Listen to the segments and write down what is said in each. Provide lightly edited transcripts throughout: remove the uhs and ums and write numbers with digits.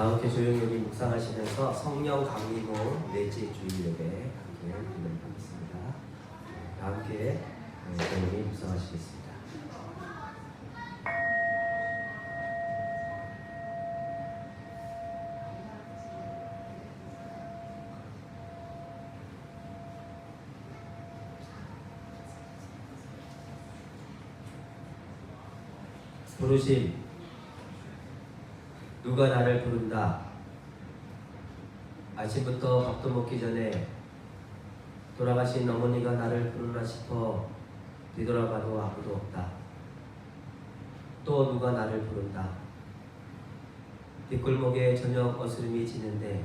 다 함께 조용히 묵상하시면서 성령 강림호 넷째 주일 예배 함께 진행하겠습니다. 다 함께 조용히 묵상하시겠습니다. 부르심, 누가 나를 부른다. 아침부터 밥도 먹기 전에 돌아가신 어머니가 나를 부르나 싶어 뒤돌아봐도 아무도 없다. 또 누가 나를 부른다. 뒷골목에 저녁 어스름이 지는데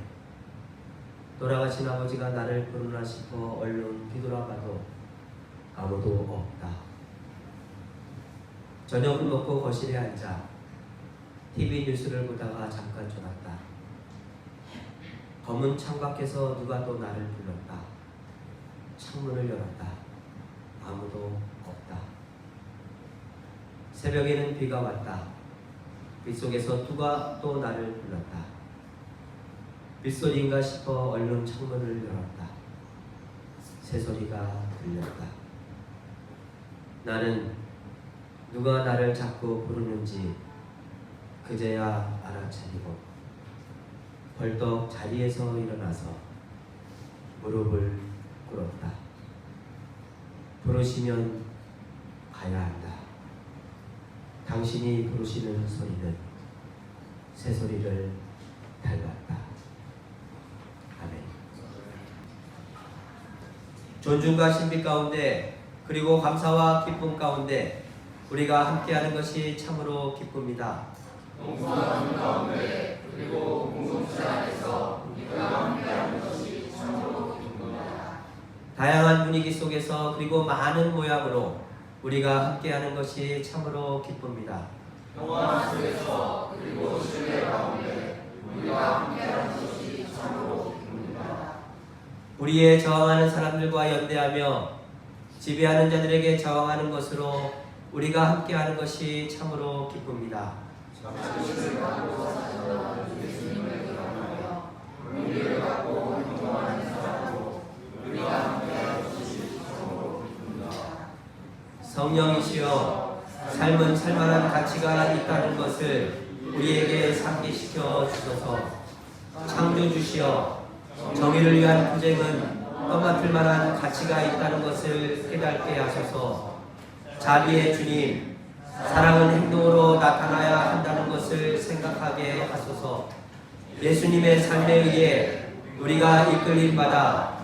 돌아가신 아버지가 나를 부르나 싶어 얼른 뒤돌아봐도 아무도 없다. 저녁을 먹고 거실에 앉아 TV 뉴스를 보다가 잠깐 졸았다. 검은 창밖에서 누가 또 나를 불렀다. 창문을 열었다. 아무도 없다. 새벽에는 비가 왔다. 빗속에서 누가 또 나를 불렀다. 빗소리인가 싶어 얼른 창문을 열었다. 새소리가 들렸다. 나는 누가 나를 자꾸 부르는지 그제야 알아차리고 벌떡 자리에서 일어나서 무릎을 꿇었다. 부르시면 가야 한다. 당신이 부르시는 소리는 새소리를 닮았다. 아멘. 존중과 신비 가운데 그리고 감사와 기쁨 가운데 우리가 함께하는 것이 참으로 기쁩니다. 공손한 가운데 그리고 공동체 안에서 우리가 함께하는 것이 참으로 기쁩니다. 다양한 분위기 속에서 그리고 많은 모양으로 우리가 함께하는 것이 참으로 기쁩니다. 평화 속에서 그리고 신뢰 가운데 우리가 함께하는 것이 참으로 기쁩니다. 우리의 저항하는 사람들과 연대하며 지배하는 자들에게 저항하는 것으로 우리가 함께하는 것이 참으로 기쁩니다. 자신을 갖고 사랑하는 예수님을 드러나며 의리를 갖고 행동하는 사람으로 우리가 함께하는 것이 참으로 기쁩니다. 성령이시여 삶은 살만한 가치가 있다는 것을 우리에게 상기시켜 주소서. 창조주시여 정의를 위한 투쟁은 떠맡을 만한 가치가 있다는 것을 깨닫게 하소서. 자비의 주님, 사랑은 행동으로 나타나야 한다는 것을 생각하게 하소서. 예수님의 삶에 의해 우리가 이끌림받아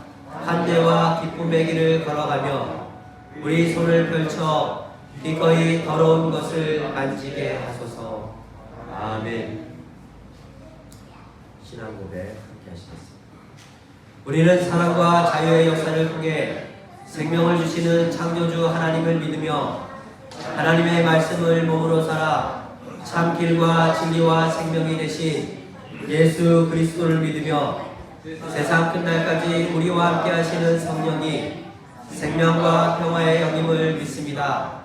한대와 기쁨의 길을 걸어가며 우리 손을 펼쳐 기꺼이 더러운 것을 만지게 하소서. 아멘. 신앙 고백 함께 하시겠습니다. 우리는 사랑과 자유의 역사를 통해 생명을 주시는 창조주 하나님을 믿으며 하나님의 말씀을 몸으로 살아 참 길과 진리와 생명이 되신 예수 그리스도를 믿으며 세상 끝날까지 우리와 함께 하시는 성령이 생명과 평화의 영임을 믿습니다.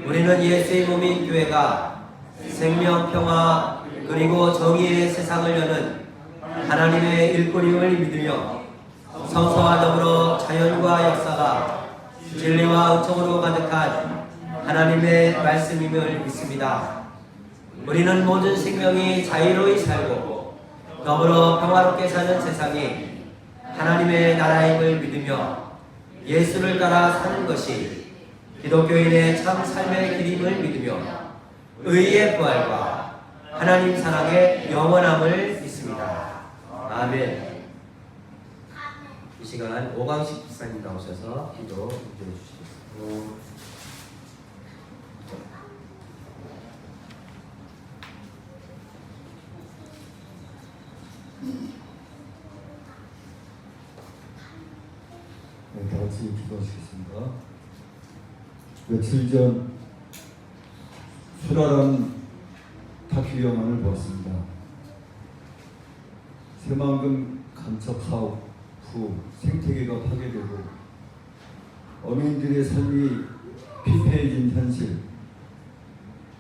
우리는 예수의 몸인 교회가 생명, 평화 그리고 정의의 세상을 여는 하나님의 일꾼임을 믿으며 성서와 더불어 자연과 역사가 진리와 은총으로 가득한 하나님의 말씀임을 믿습니다. 우리는 모든 생명이 자유로이 살고 더불어 평화롭게 사는 세상이 하나님의 나라임을 믿으며 예수를 따라 사는 것이 기독교인의 참 삶의 길임을 믿으며 의의 부활과 하나님 사랑의 영원함을 믿습니다. 아멘. 이 시간 오광식 집사님 나오셔서 기도 인도해 주시겠습니다. 네, 다 같이 기도하시겠습니다. 며칠 전 수라라는 다큐 영화를 보았습니다. 새만금 간첩 사업 후 생태계가 파괴되고 어민들의 삶이 피폐해진 현실,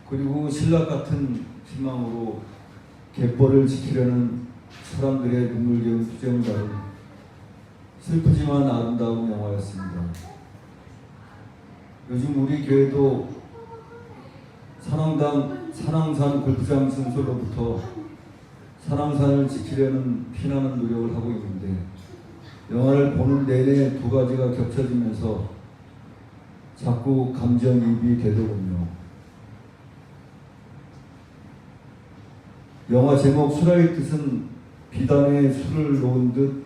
그리고 신락 같은 희망으로 갯벌을 지키려는 사람들의 눈물겨운 투쟁을 다룬 슬프지만 아름다운 영화였습니다. 요즘 우리 교회도 산왕산 골프장 승소로부터 산왕산을 지키려는 피나는 노력을 하고 있는데, 영화를 보는 내내 두 가지가 겹쳐지면서 자꾸 감정이입이 되더군요. 영화 제목 수라의 뜻은 비단에 술을 놓은 듯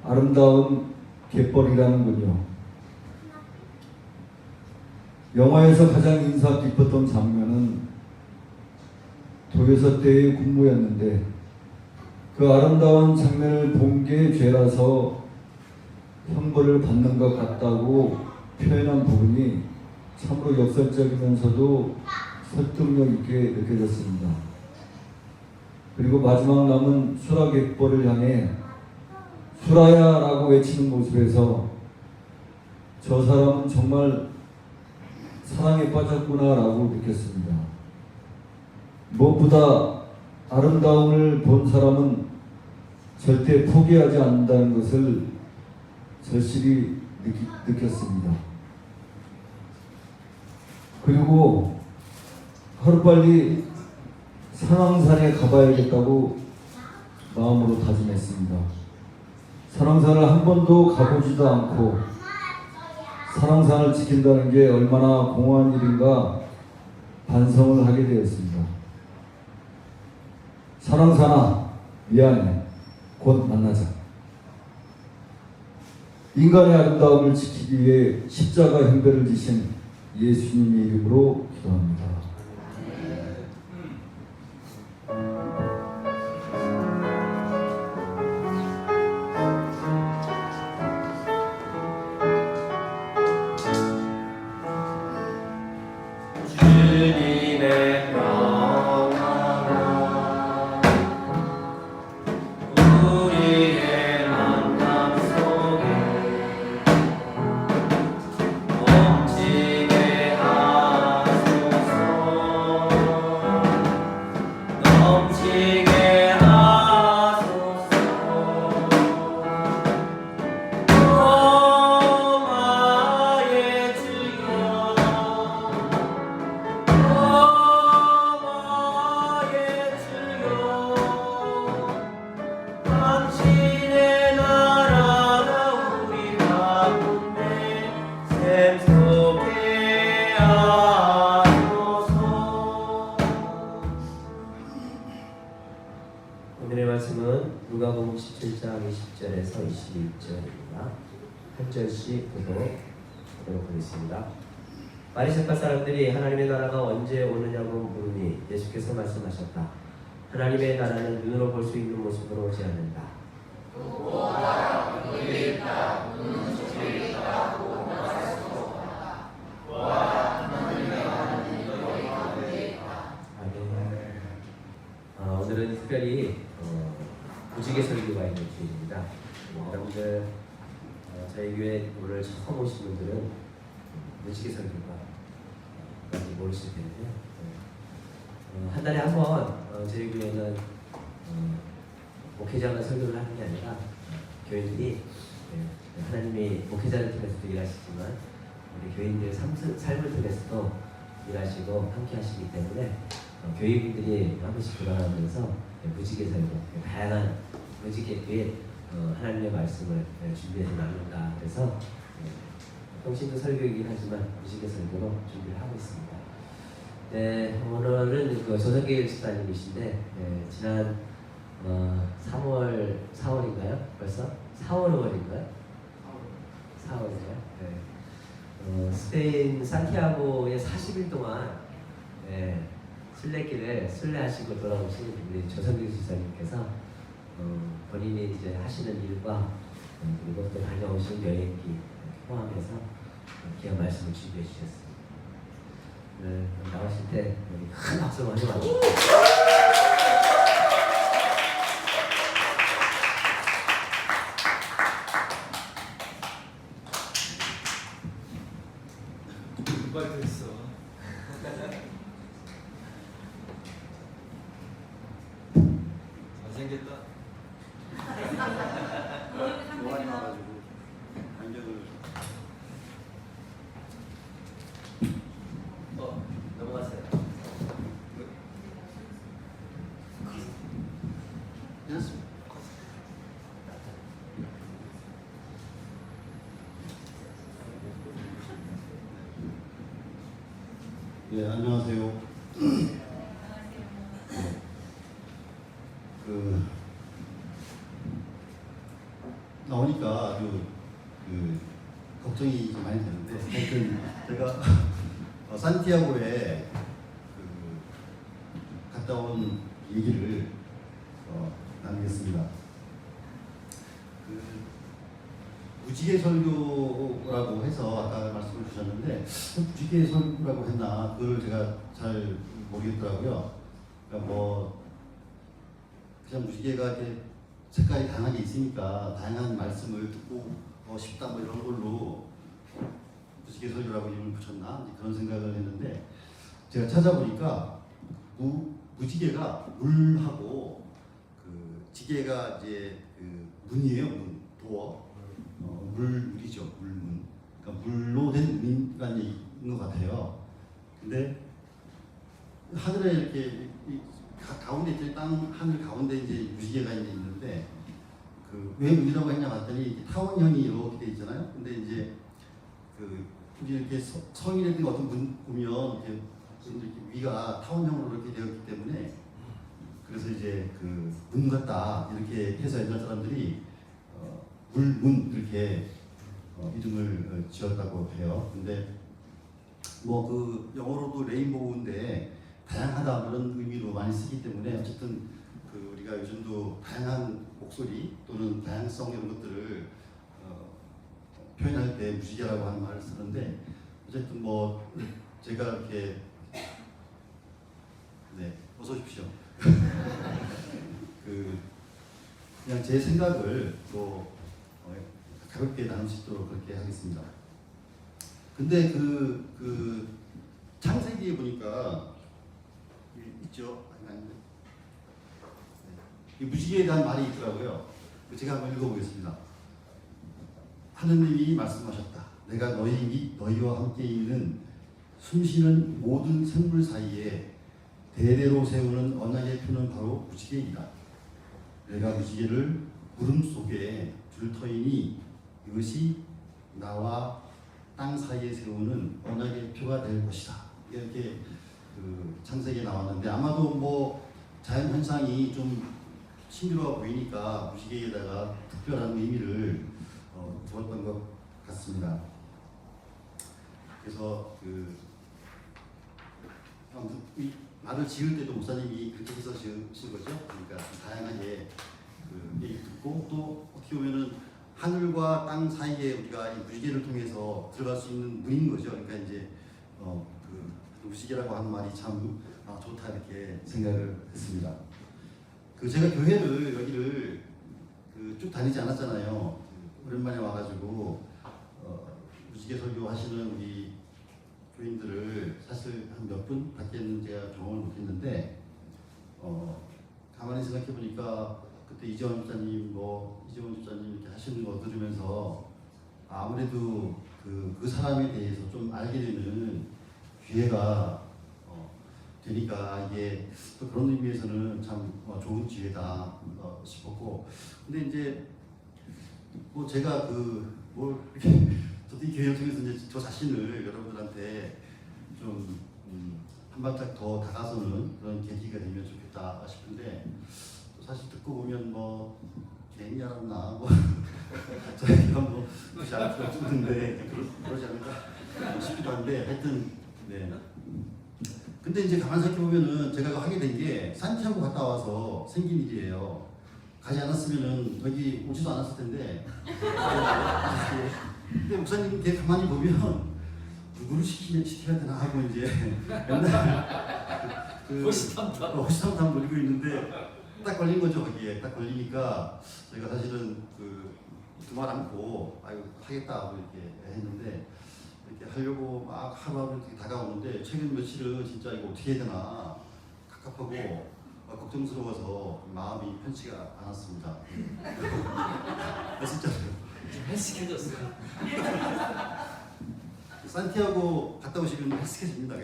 아름다운 갯벌이라는군요. 영화에서 가장 인상 깊었던 장면은 도교사 때의 군무였는데, 그 아름다운 장면을 본 게 죄라서 형벌을 받는 것 같다고 표현한 부분이 참으로 역설적이면서도 설득력 있게 느껴졌습니다. 그리고 마지막 남은 수라 갯벌을 향해 수라야 라고 외치는 모습에서 저 사람은 정말 사랑에 빠졌구나 라고 느꼈습니다. 무엇보다 아름다움을 본 사람은 절대 포기하지 않는다는 것을 절실히 느꼈습니다. 그리고 하루빨리 산왕산에 가봐야겠다고 마음으로 다짐했습니다. 산왕산을 한 번도 가보지도 않고 산왕산을 지킨다는 게 얼마나 공허한 일인가 반성을 하게 되었습니다. 산왕산아, 미안해. 곧 만나자. 인간의 아름다움을 지키기 위해 십자가 형배를 지신 예수님의 이름으로 기도합니다. 주님의 평화가 우리의 만남 속에 넘치게 하소서. 넘치게 하소서. 오마의 주여, 오마의 주여, 당신의 나라가 우리 가운데 샘솟게 하소서. 오늘의 말씀은 누가복음 17장 20절에서 21절입니다. 한 절씩 보도록 하겠습니다. 바리새파 사람들이 하나님의 나라가 언제 오느냐고 물으니 예수께서 말씀하셨다. 하나님의 나라는 눈으로 볼 수 있는 모습으로 오지 않는다. 오늘은 특별히 무지개 설교가 있는 주일입니다. 여러분들 저희 교회 오늘 처음 오신 분들은 무지개 설교가 뭔지 모르실 텐데요. 한 달에 한 번 저희 교회는 목회자가 설교를 하는 게 아니라 교인들이 하나님이 목회자를 통해서도 일하시지만 우리 교인들의 삶을 통해서도 일하시고 함께 하시기 때문에 교인분들이 한 번씩 돌아가면서 무지개 설교, 다양한 무지개 교회 하나님의 말씀을 준비해서 나눈다. 그래서 통신도 설교이긴 하지만 무지개 설교로 준비를 하고 있습니다. 네, 오늘은 그 조성길 집사님이신데 지난 4월인가요? 벌써? 4월, 5월인가요? 4월인가요? 네. 스페인 산티아고에 40일 동안 순례길을 순례하시고 돌아오신 우리 조성길 집사님께서 본인이 이제 하시는 일과 그리고 또 다녀오신 여행기 포함해서 귀한 말씀을 준비해 주셨습니다. 나오실 때 우리 큰 박수 많이 받으세요. 누가 됐어? 되겠다. 노안이 와가지고 안경을 넘어가세요. 괜찮습니다. 네, 안녕하세요. 그 나오니까 걱정이 좀 많이 되는데 하여튼 제가 산티아고에 갔다 온 얘기를 나누겠습니다. 무지개 설교라고 해서 아까 말씀을 주셨는데 무지개 설교라고 했나 그걸 제가 잘 모르겠더라고요. 그러니까 뭐 그냥 무지개가 이렇게 색깔이 다양하게 있으니까 다양한 말씀을 듣고 싶다 뭐 이런 걸로 무지개 설교라고 이름을 붙였나 그런 생각을 했는데 제가 찾아보니까 무지개가 물하고 그 지개가 이제 그 문이에요. 문, 도어. 물이죠. 물문. 그러니까 물로 된 문이라는 얘기인 것 같아요. 근데 하늘에 이렇게 가운데 이제 땅 하늘 가운데 이제 무지개가 이제 있는데 그 왜 문이라고 했냐 봤더니 타원형이 이렇게 돼 있잖아요. 근데 이제 그 이렇게 성인의 어떤 문 보면 이렇게 위가 타원형으로 이렇게 되었기 때문에 그래서 이제 그 문 같다 이렇게 해서 옛날 사람들이 물문 이렇게 이름을 지었다고 해요. 근데 뭐 그 영어로도 레인보우인데 다양하다 그런 의미로 많이 쓰기 때문에 어쨌든 그 우리가 요즘도 다양한 목소리 또는 다양성 이런 것들을 표현할 때 무지개라고 하는 말을 쓰는데 어쨌든 뭐 제가 이렇게 네 어서 오십시오. 그냥 제 생각을 또 가볍게 나눌 수 있도록 그렇게 하겠습니다. 근데 그 창세기에 보니까 있죠? 아닌데 이 무지개에 대한 말이 있더라고요. 제가 한번 읽어보겠습니다. 하느님이 말씀하셨다. 내가 너희 및 너희와 함께 있는 숨쉬는 모든 생물 사이에 대대로 세우는 언약의 표는 바로 무지개이다. 내가 무지개를 구름 속에 둘 터이니 이것이 나와 땅 사이에 세우는 언약의 표가 될 것이다. 이렇게 그 창세기에 나왔는데 아마도 뭐 자연 현상이 좀 신비로워 보이니까 무지개에다가 특별한 의미를 두었던 것 같습니다. 그래서 이 말을 지을 때도 목사님이 그렇게 해서 지으신 거죠. 그러니까 다양하게 그 얘기 듣고 또 어떻게 보면은 하늘과 땅 사이에 우리가 이 무지개를 통해서 들어갈 수 있는 문인 거죠. 그러니까 이제 그 무지개라고 하는 말이 참 좋다 이렇게 생각을 했습니다. 제가 교회를 여기를 쭉 다니지 않았잖아요. 오랜만에 와가지고 무지개 설교 하시는 우리 교인들을 사실 한 몇 분밖에는 제가 경험을 못했는데 가만히 생각해 보니까 그때 이재원 집사님 이렇게 하시는 거 들으면서 아무래도 그 사람에 대해서 좀 알게 되는 기회가 되니까 이게 또 그런 의미에서는 참 좋은 기회다 싶었고 근데 이제 뭐 제가 저도 이 교회를 통해서 이제 저 자신을 여러분들한테 좀 한 발짝 더 다가서는 그런 계기가 되면 좋겠다 싶은데 사실 듣고 보면 뭐 괜히 알았나 뭐 저희가 뭐 그렇지 않을 것 같은데 그러지 않을까 싶기도 한데 하여튼 네. 근데 이제 가만 생각해 보면은 제가 하게 된 게 산티아고 갔다 와서 생긴 일이에요. 가지 않았으면은 여기 오지도 않았을 텐데. 근데 목사님 이렇게 가만히 보면 누구를 시켜야 되나 하고 이제 맨날 호시탐탐 노리고 있는데 딱 걸린 거죠. 거기에 딱 걸리니까 저희가 사실은 두말 않고 아이고 하겠다 하고 이렇게 했는데 이렇게 하려고 막 하루하루 이렇게 다가오는데 최근 며칠은 진짜 이거 어떻게 해야 되나 갑갑하고 걱정스러워서 마음이 편치가 않았습니다. 진짜로요. 좀 헬스케졌어요. 산티아고 갔다 오시면 헬스케집니다.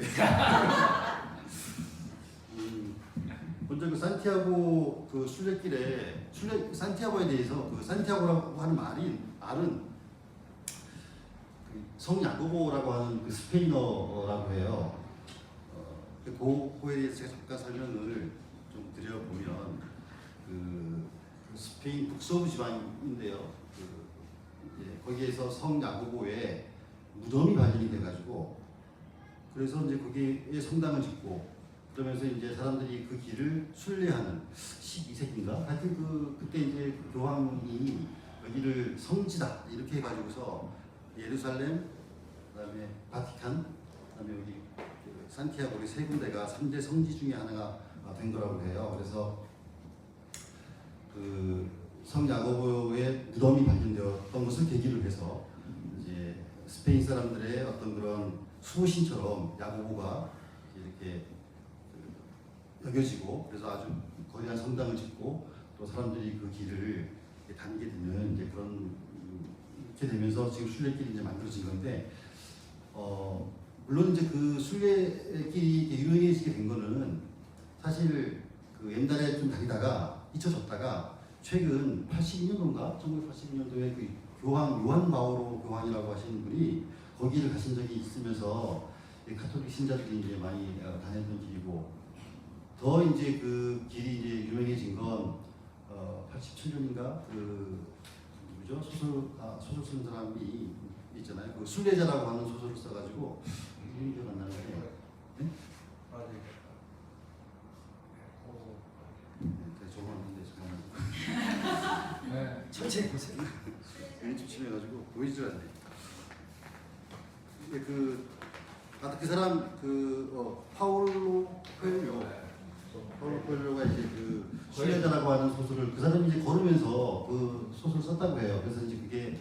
먼저 그 산티아고 그 순례길에 산티아고에 대해서 그 산티아고라고 하는 말은 성 야고보라고 하는 그 스페인어라고 해요. 그거에 대해서 제가 잠깐 설명을 좀 드려보면 그 스페인 북서부 지방인데요. 거기에서 성 야고보에 무덤이 발견이 돼가지고 그래서 이제 거기에 성당을 짓고 그러면서 이제 사람들이 그 길을 순례하는 12세기인가 하여튼 그때 이제 그 교황이 여기를 성지다 이렇게 해가지고서 예루살렘 그다음에 바티칸 그다음에 여기 산티아고 이 세 군데가 3대 성지 중에 하나가 된 거라고 해요. 그래서 그 성 야고보의 무덤이 발견되었던 것을 계기로 해서 이제 스페인 사람들의 어떤 그런 수호신처럼 야고보가 이렇게 여겨지고 그래서 아주 거대한 성당을 짓고 또 사람들이 그 길을 다니게 되는 이제 그런 이렇게 되면서 지금 순례길이 이제 만들어진 건데 물론 이제 그 순례길이 유명해지게 된 거는 사실 그 옛날에 좀 다니다가 잊혀졌다가 최근 82년도인가 1982년도에 그 교황 요한 바오로 교황이라고 하시는 분이 거기를 가신 적이 있으면서 가톨릭 신자들이 이제 많이 다녔던 길이고 더 이제 그 길이 이제 유명해진 건 87년인가 그 누구죠 소설 쓰는 사람이 있잖아요. 그 순례자라고 하는 소설을 써가지고 이름이 기억 안 나는데 네? 적어놨는데 잠깐만. 네, 천천히 보세요. 괜히 침침해가지고 보이질 않네. 근데 그 사람 파울로 코엘료가 이제 그 순례자라고 하는 소설을 그 사람이 이제 걸으면서 그 소설을 썼다고 해요. 그래서 이제 그게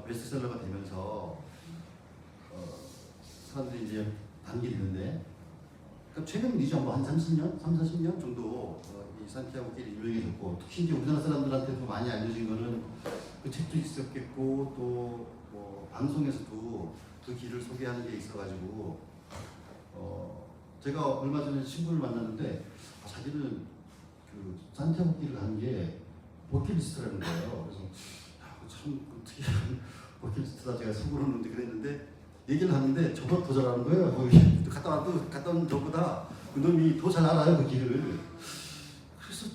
베스트셀러가 되면서 사람들이 이제 다니게 되는데 그러니까 최근이죠. 뭐 한 30년, 40년 정도 이 산티아고 길이 유명해졌고 특히 이제 우리나라 사람들한테도 많이 알려진 거는 그 책도 있었겠고 또 뭐 방송에서도 그 길을 소개하는 게 있어가지고 제가 얼마 전에 친구를 만났는데 자기는 그 산티아고 길을 가는 게 버킷리스트라는 거예요. 그래서 참 특이한 버킷리스트다 제가 속으로는 그랬는데 얘기를 하는데 저보다 더 잘하는 거예요. 거기 갔다 온 저보다 그 놈이 더 잘 알아요 그 길을. 그래서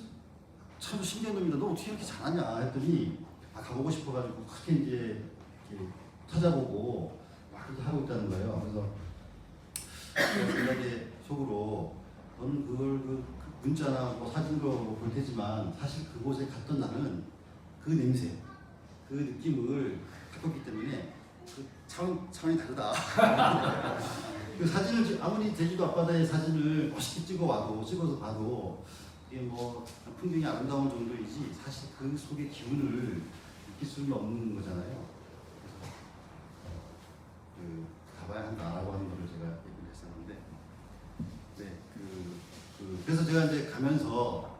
참 신기한 놈이다. 너 어떻게 이렇게 잘하냐 했더니 가보고 싶어가지고 크게 이제 이렇게 찾아보고 막 이렇게 하고 있다는 거예요. 그래서 생각에 속으로 너는 그걸 그 문자나 뭐 사진으로 볼 테지만 사실 그곳에 갔던 나는 그 냄새, 그 느낌을 갖고 있기 때문에 그 차원이 다르다. 그 사진을 아무리 제주도 앞바다의 사진을 멋있게 찍어서 봐도 이게 뭐 풍경이 아름다운 정도이지 사실 그 속의 기운을 느낄 수는 없는 거잖아요. 그래서 가봐야 한다라고 하는 거를 제가 얘기를 했었는데, 네, 그래서 제가 이제 가면서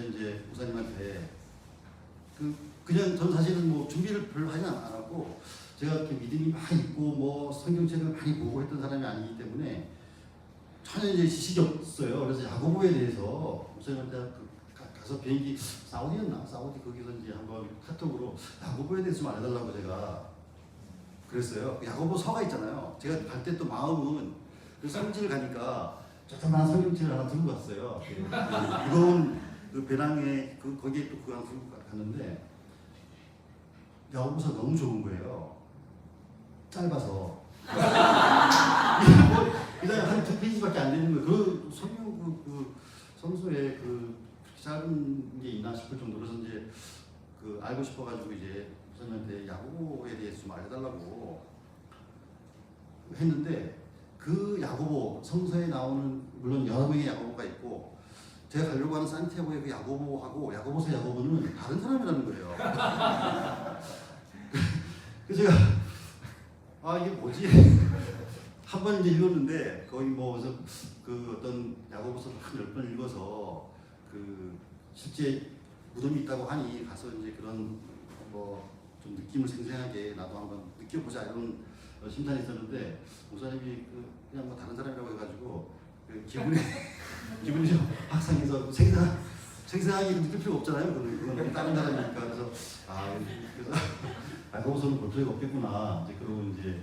이제 목사님한테 그냥 전 사실은 뭐 준비를 별로 하지 않았고 제가 이렇게 믿음이 많이 있고 뭐 성경책을 많이 보고 했던 사람이 아니기 때문에 전혀 이제 지식이 없어요. 그래서 야고보에 대해서 목사님한테 가서 비행기 사우디였나? 사우디 거기서 이제 한번 카톡으로 야고보에 대해서 좀 알려달라고 제가 그랬어요. 야고보 서가 있잖아요. 제가 갈 때 또 마음은 그 성지를 가니까 조그마한 성경책을 하나 들고 갔어요. 무거운 그 배낭에 거기에 또 그거 하나 들고 갔는데 야고보서 너무 좋은 거예요. 짧아서 그냥 한 2페이지밖에 안 되는 거예요. 그 성경 그 성서에 그 짧은 게 있나 싶을 정도로 이제 알고 싶어가지고 이제 목사님한테 야고보에 대해서 좀 알려달라고 했는데 그 야고보 성서에 나오는 물론 여러 명의 야고보가 있고 제가 가려고 하는 산티아고의 그 야고보하고 야고보서 야고보는 다른 사람이라는 거예요. 그래서 제가 이게 뭐지? 한 번 이제 읽었는데 거의 뭐 그래서 그 어떤 야고보서를 한 10번 읽어서 그 실제 무덤이 있다고 하니 가서 이제 그런 뭐 좀 느낌을 생생하게 나도 한번 느껴보자 이런 심산이 있었는데 목사님이 그냥 뭐 다른 사람이라고 해가지고 그 기분이 좀 확상해서 생생하게 느낄 필요가 없잖아요. 그건 다른 사람이니까. 그래서 야고보서는 볼 필요가 없겠구나. 이제 그러고 이제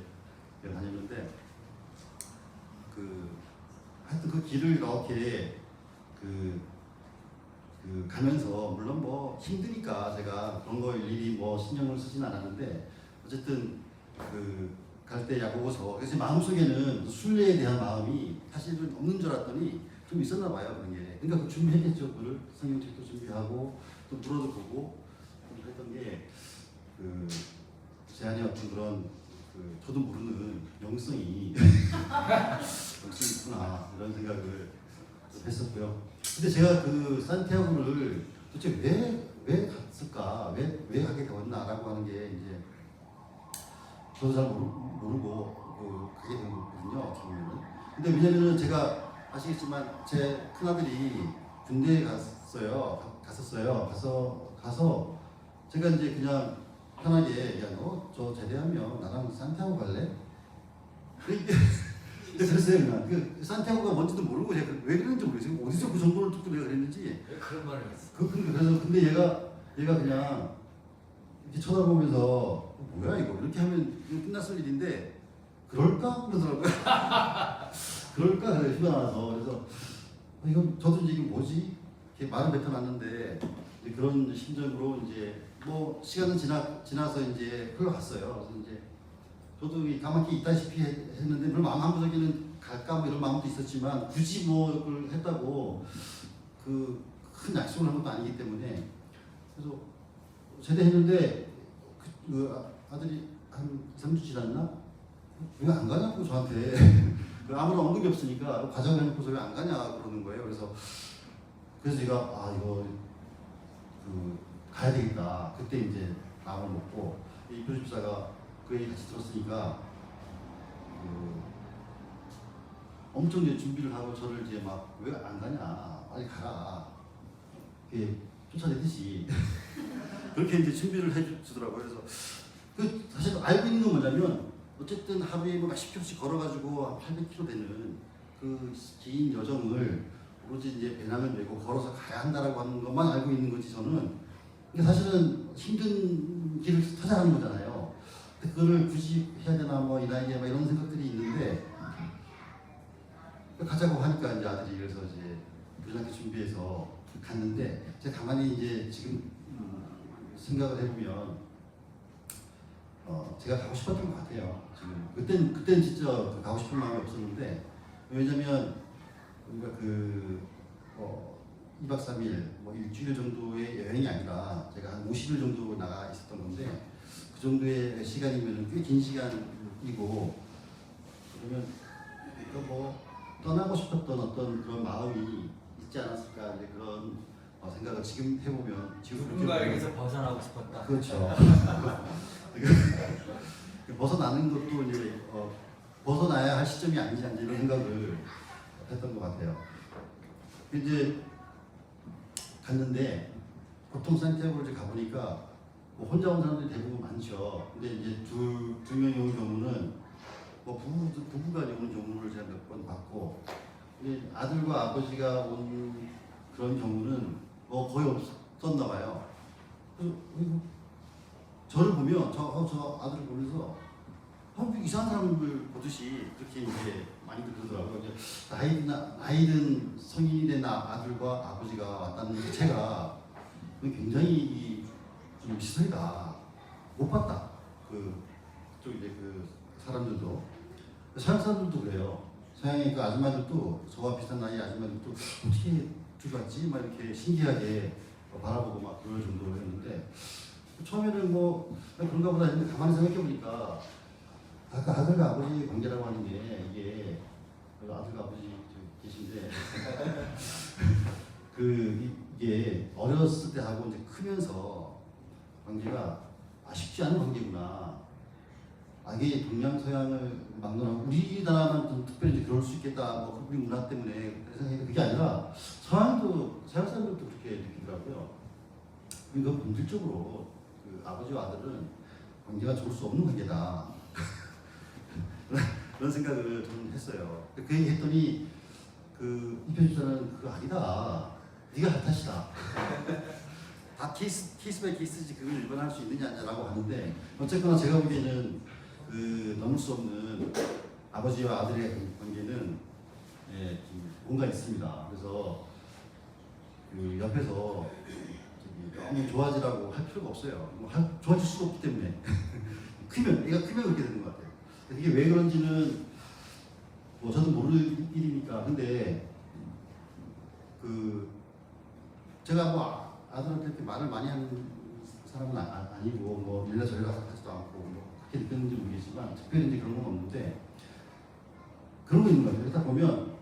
다녔는데 하여튼 그 길을 이렇게 가면서 물론 뭐 힘드니까 제가 그런 거 일일이 뭐 신경을 쓰진 않았는데 어쨌든 갈 때 야고보서 그래서 마음속에는 순례에 대한 마음이 사실은 없는 줄 알았더니 좀 있었나 봐요. 그런 게. 그러니까 그 준비했겠죠. 그걸 성경책도 준비하고 또 물어도 보고 했던 게 제 안에 어떤 그런 저도 모르는 영성이 있구나 이런 생각을 했었고요. 근데 제가 산티아고를 도대체 왜 갔을까, 왜 가게 되었나라고 하는 게 이제 저도 잘 모르고 가게 된 거거든요. 어떻게 보면은. 근데 왜냐면은 제가 아시겠지만 제 큰 아들이 군대에 갔었어요. 가서 제가 이제 그냥 편하게 야 너 저 제대하면 나랑 산티아고 갈래? 그랬어요. 그냥 산티아고가 뭔지도 모르고 제가 왜 그랬는지 모르겠어요. 어디서 그 정보를 듣고 내가 그랬는지. 왜 그런 말을 했어? 그래서 근데 얘가 그냥 이렇게 쳐다보면서 뭐야 이거 이렇게 하면 끝났을 일인데 그럴까 그러더라고요. 그럴까 그래 휴가 나서 그래서 이건 저도 이제 이게 뭐지? 이렇게 말은 뱉어놨는데 그런 심정으로 이제 뭐 시간은 지나서 이제 흘러갔어요. 그래서 이제 저도 가만히 있다시피 했는데 물론 마음 한구석에는 갈까 뭐 이런 마음도 있었지만 굳이 뭐 그걸 했다고 큰 약속을 한 것도 아니기 때문에 그래서 제대했는데 아들이 한 3주 지났나? 왜 안 가냐고 저한테 아무런 언급이 없으니까 과정을 해놓고서 왜 안 가냐 그러는 거예요. 그래서 제가 이거 가야 되겠다. 그때 이제 마음을 먹고 이 교집사가 그 얘기 같이 들었으니까 엄청 이제 준비를 하고 저를 이제 막 왜 안 가냐 빨리 가라 이렇게 쫓아내듯이 그렇게 이제 준비를 해주더라고요. 그래서 사실 알고 있는 건 뭐냐면 어쨌든 하루에 뭐 몇십 킬로씩 걸어가지고 800km 되는 그 긴 여정을 오로지 이제 배낭을 메고 걸어서 가야 한다라고 하는 것만 알고 있는 거지 저는. 이게 사실은 힘든 길을 찾아가는 거잖아요. 그거를 굳이 해야 되나 뭐 이 나이에 막 이런 생각들이 있는데 가자고 하니까 이제 아들이 그래서 이제 부지런하게 준비해서 갔는데 제가 가만히 이제 지금 생각을 해보면 제가 가고 싶었던 것 같아요. 지금 그때는 진짜 가고 싶은 마음이 없었는데 왜냐면 우리가 2박 3일 뭐 일주일 정도의 여행이 아니라 제가 한 50일 정도 나가 있었던 건데 그 정도의 시간이면 꽤 긴 시간이고 그러면 뭐 떠나고 싶었던 어떤 그런 마음이 있지 않았을까 이제 그런 생각을 지금 해보면 누군가에게서 벗어나고 싶었다. 그렇죠. 벗어나는 것도 이제 벗어나야 할 시점이 아니지 이런 생각을 했던 것 같아요. 이제 갔는데 보통 산티아고를 이제 가보니까 뭐 혼자 온 사람들이 대부분 많죠. 근데 이제 두 명이 온 경우는 뭐 부부가 이제 오는 경우를 제가 몇 번 봤고 아들과 아버지가 온 그런 경우는 뭐 거의 없었나 봐요. 그래서 저를 보면 저 아들을 보면서 이상한 사람을 보듯이 그렇게 이제 많이들 그러더라고요. 나이든 성인이 된 아들과 아버지가 왔다는 자체가 굉장히 좀 시선이다. 못 봤다. 그쪽 이제 사람들도 서양 사람들도 그래요. 서양의 아줌마들도 저와 비슷한 나이 아줌마들도 어떻게 들어왔지? 막 이렇게 신기하게 바라보고 막 그럴 정도였는데 처음에는 뭐 그런가 보다 했는데 가만히 생각해 보니까 아까 아들과 아버지 관계라고 하는 게 이게 아들과 아버지 계신데 이게 어렸을 때 하고 이제 크면서 관계가 쉽지 않은 관계구나 이게 동양 서양을 막론하고 우리나라만 좀 특별히 이제 그럴 수 있겠다. 뭐 우리 문화 때문에 생각했는데 그게 아니라 서양 사람들도 그렇게 느끼더라고요. 그러니까 본질적으로 그 아버지와 아들은 관계가 좋을 수 없는 관계다. 그런 생각을 좀 했어요. 그 얘기 했더니 그 이편집사는 그거 아니다. 네가 할 탓이다. 다 케이스 바이 케이스지 그걸 일반화할 수 있느냐라고 하는데 어쨌거나 제가 보기에는 그 넘을 수 없는 아버지와 아들의 관계는 좀 뭔가 있습니다. 그래서 그 옆에서 너무 좋아지라고 할 필요가 없어요. 좋아질 수가 없기 때문에 애가 크면 그렇게 되는 것 같아요. 이게 왜 그런지는 뭐 저도 모르는 일이니까. 근데 그 제가 뭐 아들한테 이렇게 말을 많이 하는 사람은 아니고 뭐 일나 저리 가서 하지도 않고 뭐 그렇게 느꼈는지 모르겠지만 특별히 이제 그런 건 없는데 그런 거 있는 것 같아요. 그러다 보면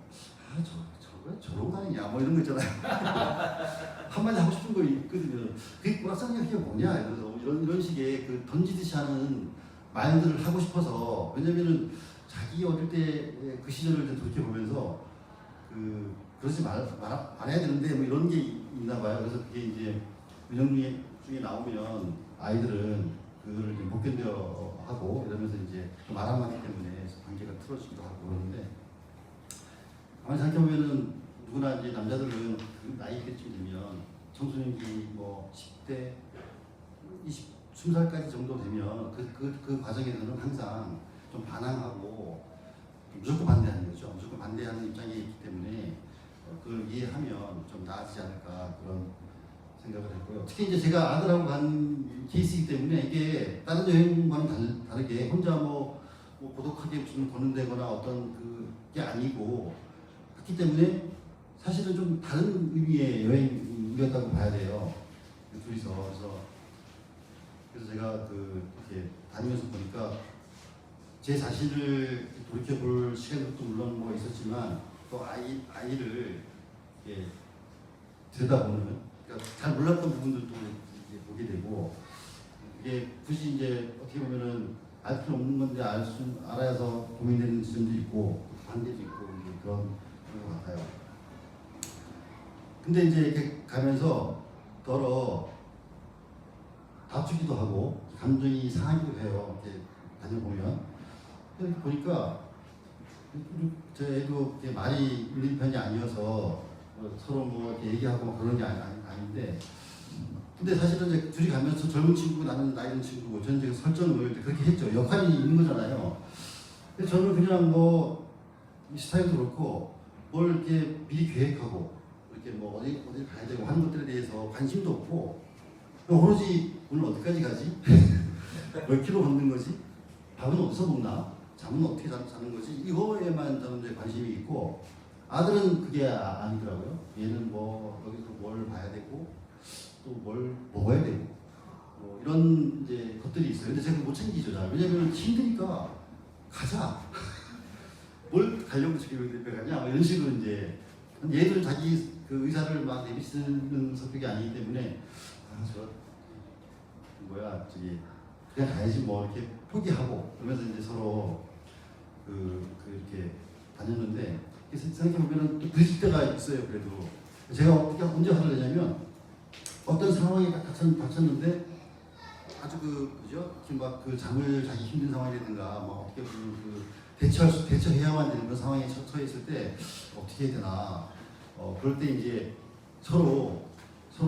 저거 저러고 다니냐 뭐 이런 거 있잖아요. 한마디 하고 싶은 거 있거든요. 그게 꼬락서니가 그게 뭐냐 이러면서 이런 식의 그 던지듯이 하는 말들을 하고 싶어서. 왜냐면은 자기 어릴 때 그 시절을 돌이켜 보면서 그러지 말아야 되는데 뭐 이런 게 있나 봐요. 그래서 그게 이제 은영 중에 나오면 아이들은 그거를 이제 못 견뎌 하고 이러면서 이제 말 한마디 때문에 관계가 틀어지기도 하고 그러는데 아마 생각해보면은 누구나 이제 남자들은 그 나이 때쯤 되면 청소년기 뭐 10대 20살까지 정도 되면 그 과정에서는 항상 좀 반항하고 무조건 반대하는 거죠. 무조건 반대하는 입장이 있기 때문에 그걸 이해하면 좀 나아지지 않을까 그런 생각을 했고요. 특히 이제 제가 아들하고 간 케이스이기 때문에 이게 다른 여행과는 다르게 혼자 뭐 고독하게 무슨 거는데거나 어떤 그게 아니고 했기 때문에 사실은 좀 다른 의미의 여행이었다고 봐야 돼요. 둘이서. 그래서 제가 이렇게 다니면서 보니까 제 자신을 돌이켜 볼 시간도 물론 뭐 있었지만 또 아이를 이렇게 들여다보는, 그러니까 잘 몰랐던 부분들도 이제 보게 되고, 이게 굳이 이제 어떻게 보면은 알 필요 없는 건데 알아야서 고민되는 지점도 있고 반대도 있고 이제 그런 것 같아요. 근데 이제 이렇게 가면서 더러 다투기도 하고 감정이 상하기도 해요. 이렇게 다녀보면. 이렇게 보니까 저 애도 말이 있는 편이 아니어서 서로 뭐 이렇게 얘기하고 막 그런 게 아닌데, 근데 사실은 이제 둘이 가면서 젊은 친구고 나는 나이 든 친구고 저는 이제 설정을 그렇게 했죠. 역할이 있는 거잖아요. 근데 저는 그냥 뭐 스타일도 그렇고 뭘 이렇게 미리 계획하고 이렇게 뭐 어디 가야 되고 하는 것들에 대해서 관심도 없고, 오로지 오늘 어디까지 가지? 몇 킬로 걷는 거지? 밥은 어디서 먹나? 잠은 어떻게 자는 거지? 이거에만 저는 이제 관심이 있고, 아들은 그게 아니더라고요. 얘는 뭐 여기서 뭘 봐야 되고 또 뭘 먹어야 되고 뭐 이런 이제 것들이 있어요. 근데 제가 못 챙기죠. 잘. 왜냐면 힘드니까 가자. 뭘 가려고 지금 가냐? 뭐 이런 식으로 이제 얘들 자기 그 의사를 막 내비치는 성격이 아니기 때문에 그냥 가야지 뭐 이렇게 포기하고 그러면서 이제 서로 이렇게 다녔는데 생각해보면 또 부딪힐 때가 있어요. 그래도 제가 어떻게 언제 화를 내냐면 어떤 상황이 닥쳤는데 아주 그죠? 막 잠을 자기 힘든 상황이라든가 뭐 어떻게 대처해야만 되는 그런 상황에 처해 있을 때 어떻게 해야 되나 그럴 때 이제 서로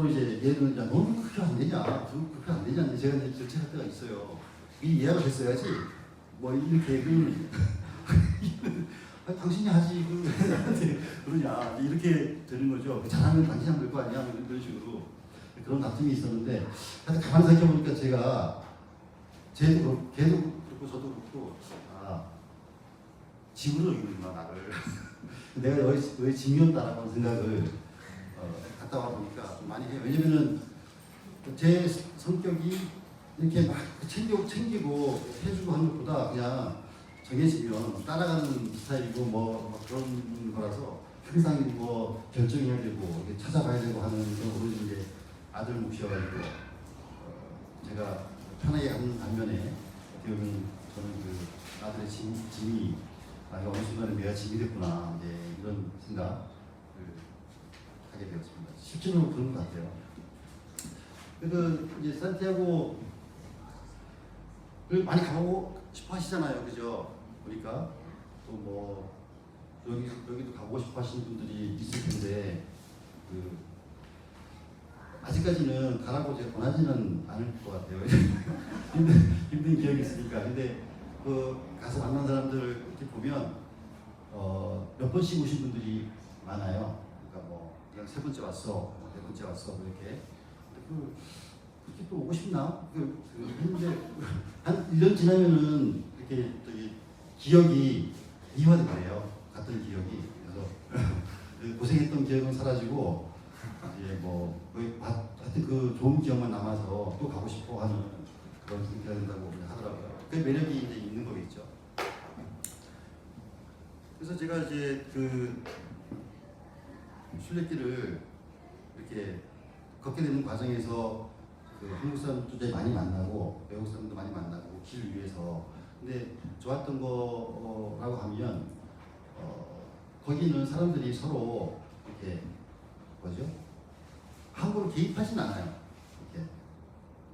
이제 얘는 야 너는 그렇게 안 되냐, 그렇게 안 되냐, 제가 이제 질책할 때가 있어요. 이 이해가 됐어야지 뭐 이렇게 당신이 하지 나한테 그러냐 이렇게 되는 거죠. 잘하면 당신이 하면 될 거 아니야 이런 식으로 그런 다툼이 있었는데, 하여튼 가만히 생각해보니까 제가 걔도 그렇고 저도 그렇고 집으로 이구나 나를 내가 너의 짐이었다라고 생각을 갔다 와 보니까 좀 많이 해요. 왜냐면은 제 성격이 이렇게 막 챙기고 해주고 하는 것보다 그냥 정해지면 따라가는 스타일이고 뭐 그런 거라서 항상 뭐 결정해야 되고 찾아가야 되고 하는 건 오로지 이제 아들 몫이어가지고 제가 편하게 하는 반면에 어떻게 보면 저는 그 아들의 짐이 어느 순간에 내가 짐이 됐구나 이제 이런 생각을 하게 되었습니다. 실제로 그런 것 같아요. 그래서 이제 산티아고를 많이 가보고 싶어 하시잖아요, 그죠? 보니까 또 뭐 여기도 가보고 싶어 하시는 분들이 있을 텐데 아직까지는 가라고 제가 권하지는 않을 것 같아요. 힘든 기억이 있으니까. 근데 가서 만난 사람들 이렇게 보면 몇 번씩 오신 분들이 많아요. 그러니까 뭐 그냥 세 번째 왔어, 네 번째 왔어, 뭐 이렇게. 그렇게 또 오고 싶나? 했는데 한 1년 지나면은 이렇게 기억이 이완이 돼요. 같은 기억이. 그래서 고생했던 기억은 사라지고 이제 뭐 하여튼 그 좋은 기억만 남아서 또 가고 싶어 하는 그런 상태가 된다고 하더라고요. 그 매력이 이제 있는 거겠죠. 그래서 제가 이제 순례길을 이렇게 걷게 되는 과정에서 한국 사람도 많이 만나고 외국 사람도 많이 만나고 길 위에서 근데 좋았던 거라고 하면 거기는 사람들이 서로 이렇게 뭐죠? 함부로 개입하진 않아요.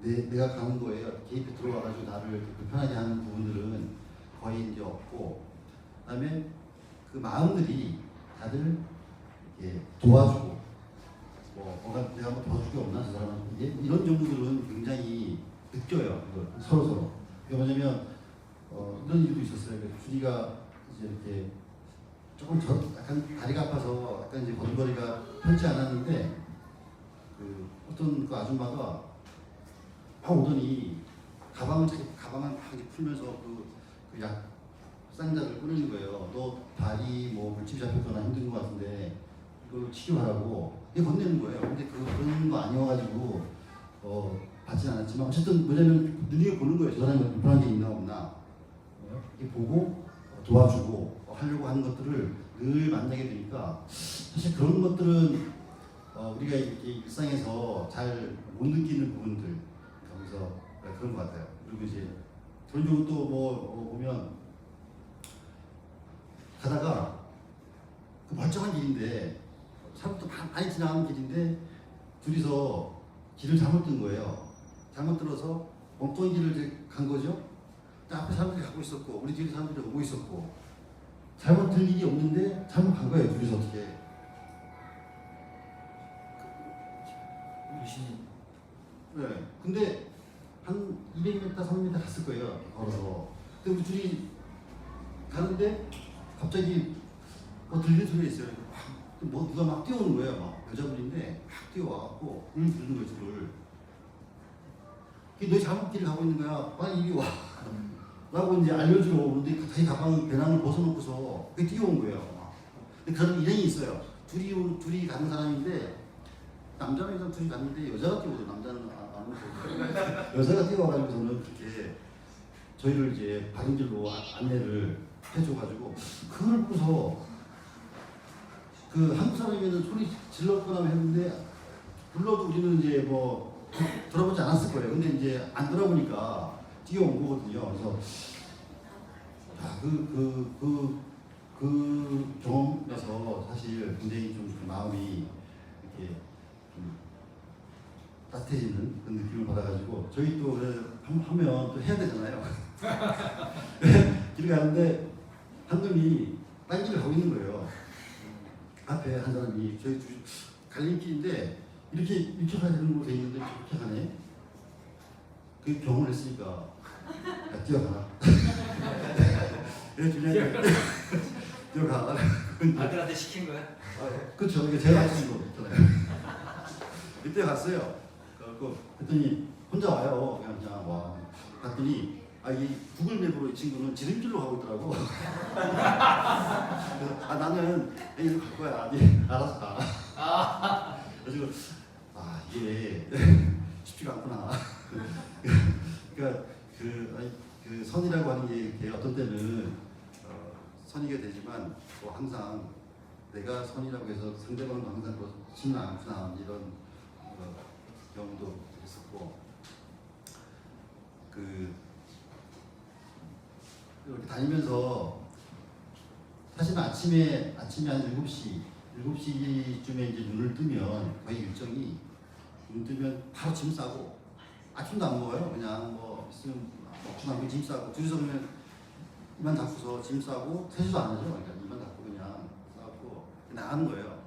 이렇게 내가 가는 거에 개입해 들어와가지고 나를 이렇게 불편하게 하는 부분들은 거의 이제 없고, 그다음에 그 마음들이 다들 이렇게 도와주고, 내가 뭐 도와줄 게 없나 저 사람은 이런 정도들은 굉장히 느껴요. 서로. 그게 뭐냐면 이런 일도 있었어요. 준이가 이제 이렇게 조금 약간 다리가 아파서 약간 이제 걸음걸이가 편치 않았는데 어떤 그 아줌마가 막 오더니 가방을 막 풀면서 그 약 쌍자를 꺼내는 거예요. 너 다리 뭐 물집이 잡혔거나 힘든 것 같은데 이걸로 치료하라고 이게 건네는 거예요. 근데 그런 거 아니어가지고 받진 않았지만 어쨌든 뭐냐면 눈여겨보는 거예요. 저 사람이 불편한 게 있나 없나 이렇게 보고 도와주고 하려고 하는 것들을 늘 만나게 되니까 사실 그런 것들은 우리가 이렇게 일상에서 잘 못 느끼는 부분들 거기서 그런 것 같아요. 그리고 이제 전적으로 또 보면 가다가 그 멀쩡한 길인데 사람도 많이 지나가는 길인데 둘이서 길을 잘못 든 거예요. 잘못 들어서 엉뚱한 길을 이제 간 거죠. 앞에 사람들이 가고 있었고 우리 뒤에 사람들이 오고 있었고 잘못 들 일이 없는데 잘못 간 거예요. 둘이서 어떻게. 네. 근데 한 200m, 300m 갔을 거예요. 걸어서. 근데 우리 둘이 가는데 갑자기 들리는 소리가 있어요. 누가 막 뛰어오는 거예요. 막 여자분인데 막 뛰어와갖고 부르는 거예요. 둘을. 너 잘못 길을 가고 있는 거야. 빨리 이리 와. 라고 이제 알려주러 오는데 자기 가방 배낭을 벗어놓고서 그게 뛰어온 거예요. 근데 그 사람 일행이 있어요. 둘이 가는 사람인데 남자는 둘이 갔는데 여자가 뛰어오고 남자는 안 오고 여자가 뛰어와가지고서는 그렇게 저희를 이제 바른 길로 안내를 해줘가지고 그걸 보고서 그 한국 사람이면 소리 질렀거나 했는데 불러도 우리는 이제 뭐 들어보지 않았을 거예요. 근데 이제 안 들어보니까 뛰어온 거거든요. 그래서 그 경험에서 사실 굉장히 좀 마음이 이렇게 좀 따뜻해지는 그런 느낌을 받아가지고 저희 또 하면 또 해야 되잖아요. 길을 가는데 한 놈이 딴 길을 가고 있는 거예요. 앞에 한 사람이 저희 갈림길인데 이렇게 가야 되는 걸로 돼 있는데 이렇게 가네. 그 경험을 했으니까 야 뛰어가라. 그래서 그냥 뛰어가. 아들한테 시킨 거야? 그렇죠. 이게 제가 할 수 있는 거잖아요. 그때 갔어요. 그랬더니 혼자 와요. 그냥 와. 갔더니 이 구글맵으로 이 친구는 지름길로 가고 있더라고. 그래서 나는 여기로 갈 거야. 네, 알아서 가. 그래서 이게 쉽지가 않구나. 그러니까 그 선이라고 하는 게 이렇게 어떤 때는 선이게 되지만 또 항상 내가 선이라고 해서 상대방도 항상 그렇지는 않구나 이런 경험도 있었고 이렇게 다니면서 사실은 아침에 한 7시쯤에 이제 눈을 뜨면 거의 일정이 눈 뜨면 바로 짐 싸고 아침도 안 먹어요. 그냥 뭐 있으면 먹지도 않고 짐 싸고 둘이서 그러면 이만 닫고서 짐 싸고 세수도 안 하죠. 그러니까 이만 닫고 그냥 싸고 나가는 거예요.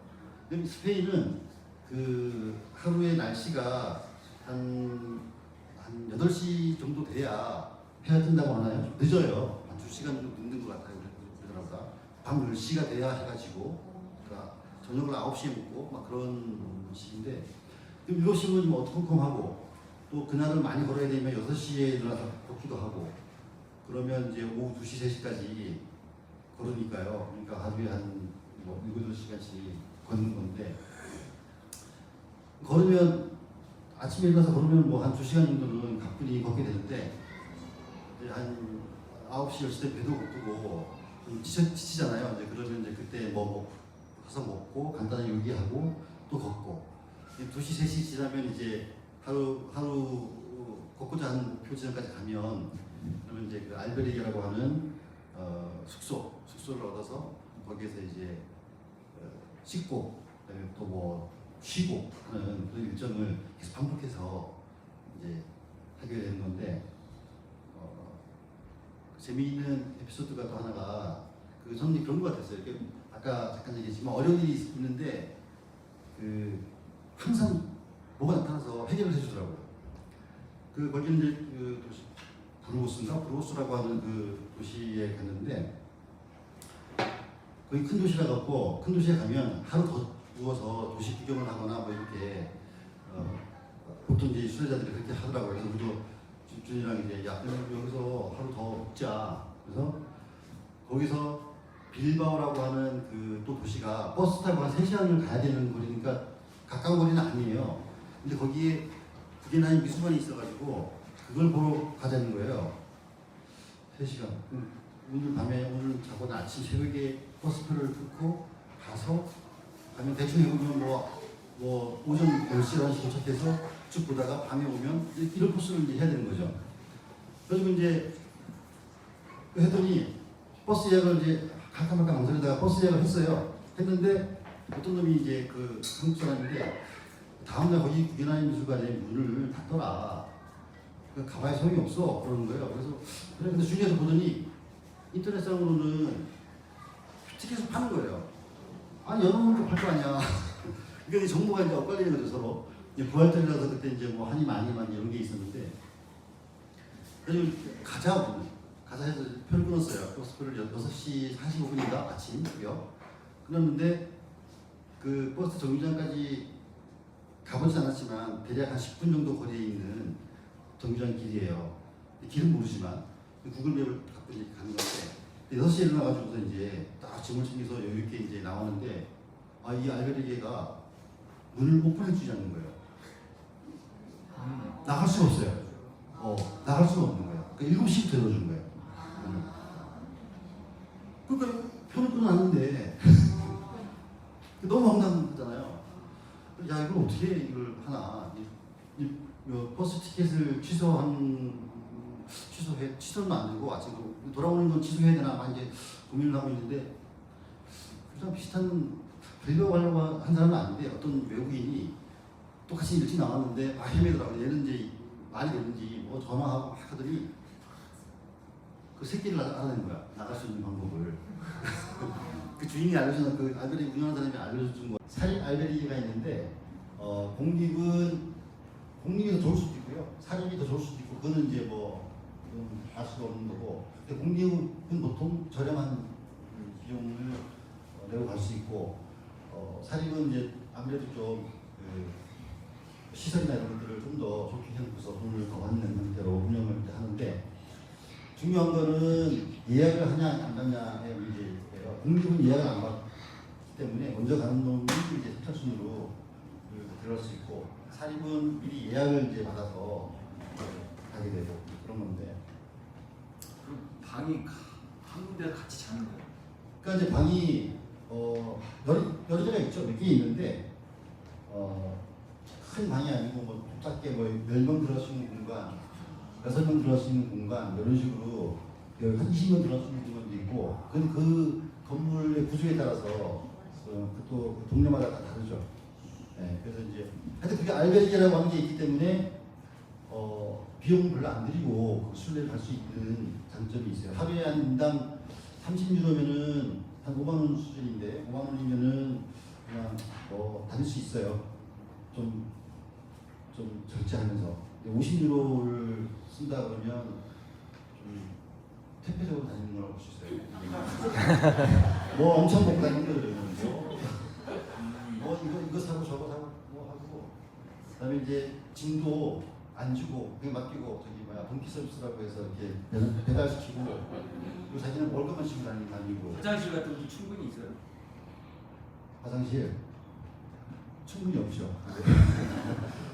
그럼 스페인은 그 하루의 날씨가 한 8시 정도 돼야 해가 뜬다고 하나요? 좀 늦어요. 한 2시간 정도 늦는 것 같아요. 우리나라보다. 밤 10시가 돼야 해가지고 그러니까 저녁을 9시에 먹고 막 그런 식인데 그럼 7시면 좀 어두컴컴하고 또 그날은 많이 걸어야 되면 6시에 일어나서 걷기도 하고 그러면 이제 오후 2시, 3시까지 걸으니까요. 그러니까 하루에 한 뭐 7, 8시간씩 걷는 건데 걸으면 아침에 일어나서 걸으면 뭐 한 2시간 정도는 가뿐히 걷게 되는데 이제 한 9시, 10시 때 배도 고프고 좀 지치잖아요. 이제 그러면 이제 그때 뭐 가서 먹고 간단히 요기하고 또 걷고 2시, 3시 지나면 이제 하루 걷고자 하는 목표 지점까지 가면 그러면 이제 그 알베르게라고 하는 숙소를 얻어서 거기에서 이제 씻고 그다음에 또 뭐 쉬고 하는 그런 일정을 계속 반복해서 이제 하게 되는 건데 재미있는 에피소드가 또 하나가 그 저는 그런 것 같았어요. 아까 잠깐 얘기했지만 어려운 일이 있는데 그 항상 뭐가 나타나서 해결을 해주더라고요. 그 거기는 이제 그 도시 브루스라고 하는 그 도시에 갔는데 거기 큰 도시라 갖고 큰 도시에 가면 하루 더 누워서 도시 구경을 하거나 뭐 이렇게 보통 이제 수혜자들이 그렇게 하더라고요. 그래서 우리도 준이랑 이제 야 여기서 하루 더 묵자. 그래서 거기서 빌바오라고 하는 그 또 도시가 버스 타고 한 3시간을 가야 되는 거리니까 가까운 거리는 아니에요. 근데 거기에 구겐하임 미술관이 있어가지고 그걸 보러 가자는 거예요. 3시간. 오늘 자고 아침 새벽에 버스표를 끊고 가서 가면 대충 해보면 뭐 오전 10시, 11시 도착해서 쭉 보다가 밤에 오면 이런 코스를 이제 해야 되는 거죠. 그래서 이제 했더니 버스 예약을 이제 갈까 말까 망설이다가 버스 예약을 했어요. 했는데 어떤 놈이 이제 그 한국 사람인데 다음날 거기 구겐하임 미술관에 문을 닫더라. 가봐야 소용이 없어 그러는 거예요. 그래서 그래 근데 주위에서 보더니 인터넷상으로는 티켓을 파는 거예요. 아니 여러분도 팔 거 아니야. 그러니까 정보가 이제 엇갈리는 거죠 서로. 부활절이라서 그때 이제 뭐 한이 많이 이런 게 있었는데 그래서 가자 해서 표를 끊었어요. 버스표를 6시 45분인가 아침이요. 끊었는데 그 버스 정류장까지 가보지 않았지만 대략 한 10분 정도 거리에 있는 정류장 길이에요. 길은 모르지만 구글맵을 갖고 이제 가는 건데 6시에 일어나가지고서 이제 딱 짐을 챙겨서 여유있게 이제 나왔는데 이 알베르게가 문을 오픈해주지 않는 거예요. 나갈 수가 없어요. 나갈 수가 없는 거예요. 그러니까 7시부터 열어준 거예요. 그러니까 표를 끊어놨는데 너무 황당하잖아요. 야 이걸 어떻게 이걸 하나 버스 티켓을 취소는 안 되고 아직 돌아오는 건 취소해야 되나 막 이제 고민을 하고 있는데 그냥 비슷한 빌려고 하려고 한 사람은 아닌데 어떤 외국인이 똑같이 일찍 나왔는데 헤매더라고요. 얘는 이제 말이 되는지 뭐 전화하고 막 하더니 그 새끼를 알아낸 거야. 나갈 수 있는 방법을. 그 주인이 알려준 그 알베르게 운영하는 사람이 알려준 거야. 사립 알베르게가 있는데 공립이 더 좋을 수도 있고요. 사립이 더 좋을 수도 있고 그거는 이제 뭐 알 수가 없는 거고. 근데 공립은 보통 저렴한 비용을 내고 갈 수 있고 사립은 이제 아무래도 좀 시설이나 이런 것들을 좀 더 좋게 해놓고서 돈을 더 받는 형태로 운영을 하는데 중요한 거는 예약을 하냐 안 하냐의 문제예요. 공립은 예약을 안 받기 때문에 먼저 가는 놈이 이제 선착순으로 들어갈 수 있고 사립은 미리 예약을 이제 받아서 가게 되고 그런 건데. 그럼 방이 한 군데 같이 자는 거예요? 그러니까 이제 방이 여러 개가 있죠. 몇 개 있는데 큰 방이 아니고 뭐 작게 뭐 10명 들어갈 수 있는 공간, 6명 들어갈 수 있는 공간 이런 식으로 한 20년 들어서 있는 것도 있고 그 건물의 구조에 따라서 또 동네마다 다 다르죠. 네, 그래서 이제 하여튼 그게 알베르게라고 하는 게 있기 때문에 비용 별로 안 들이고 그 순례를 갈 수 있는 장점이 있어요. 하루에 한 인당 30유로면은 한 5만 원 수준인데 5만 원이면은 그냥 다닐 수 있어요. 좀 절제하면서 50유로를 쓴다 그러면 좀 퇴폐적으로 다니는 걸 볼 수 있어요. 뭐 엄청 먹고 다니는 거예요. 뭐 이거 사고 저거 사고 뭐 하고 그다음에 이제 짐도 안 주고 그냥 맡기고 돈키 서비스라고 해서 이렇게 배달시키고 그리고 자기는 먹을 것만 시키고 다니고. 화장실 같은 것도 충분히 있어요. 화장실 충분히 없죠.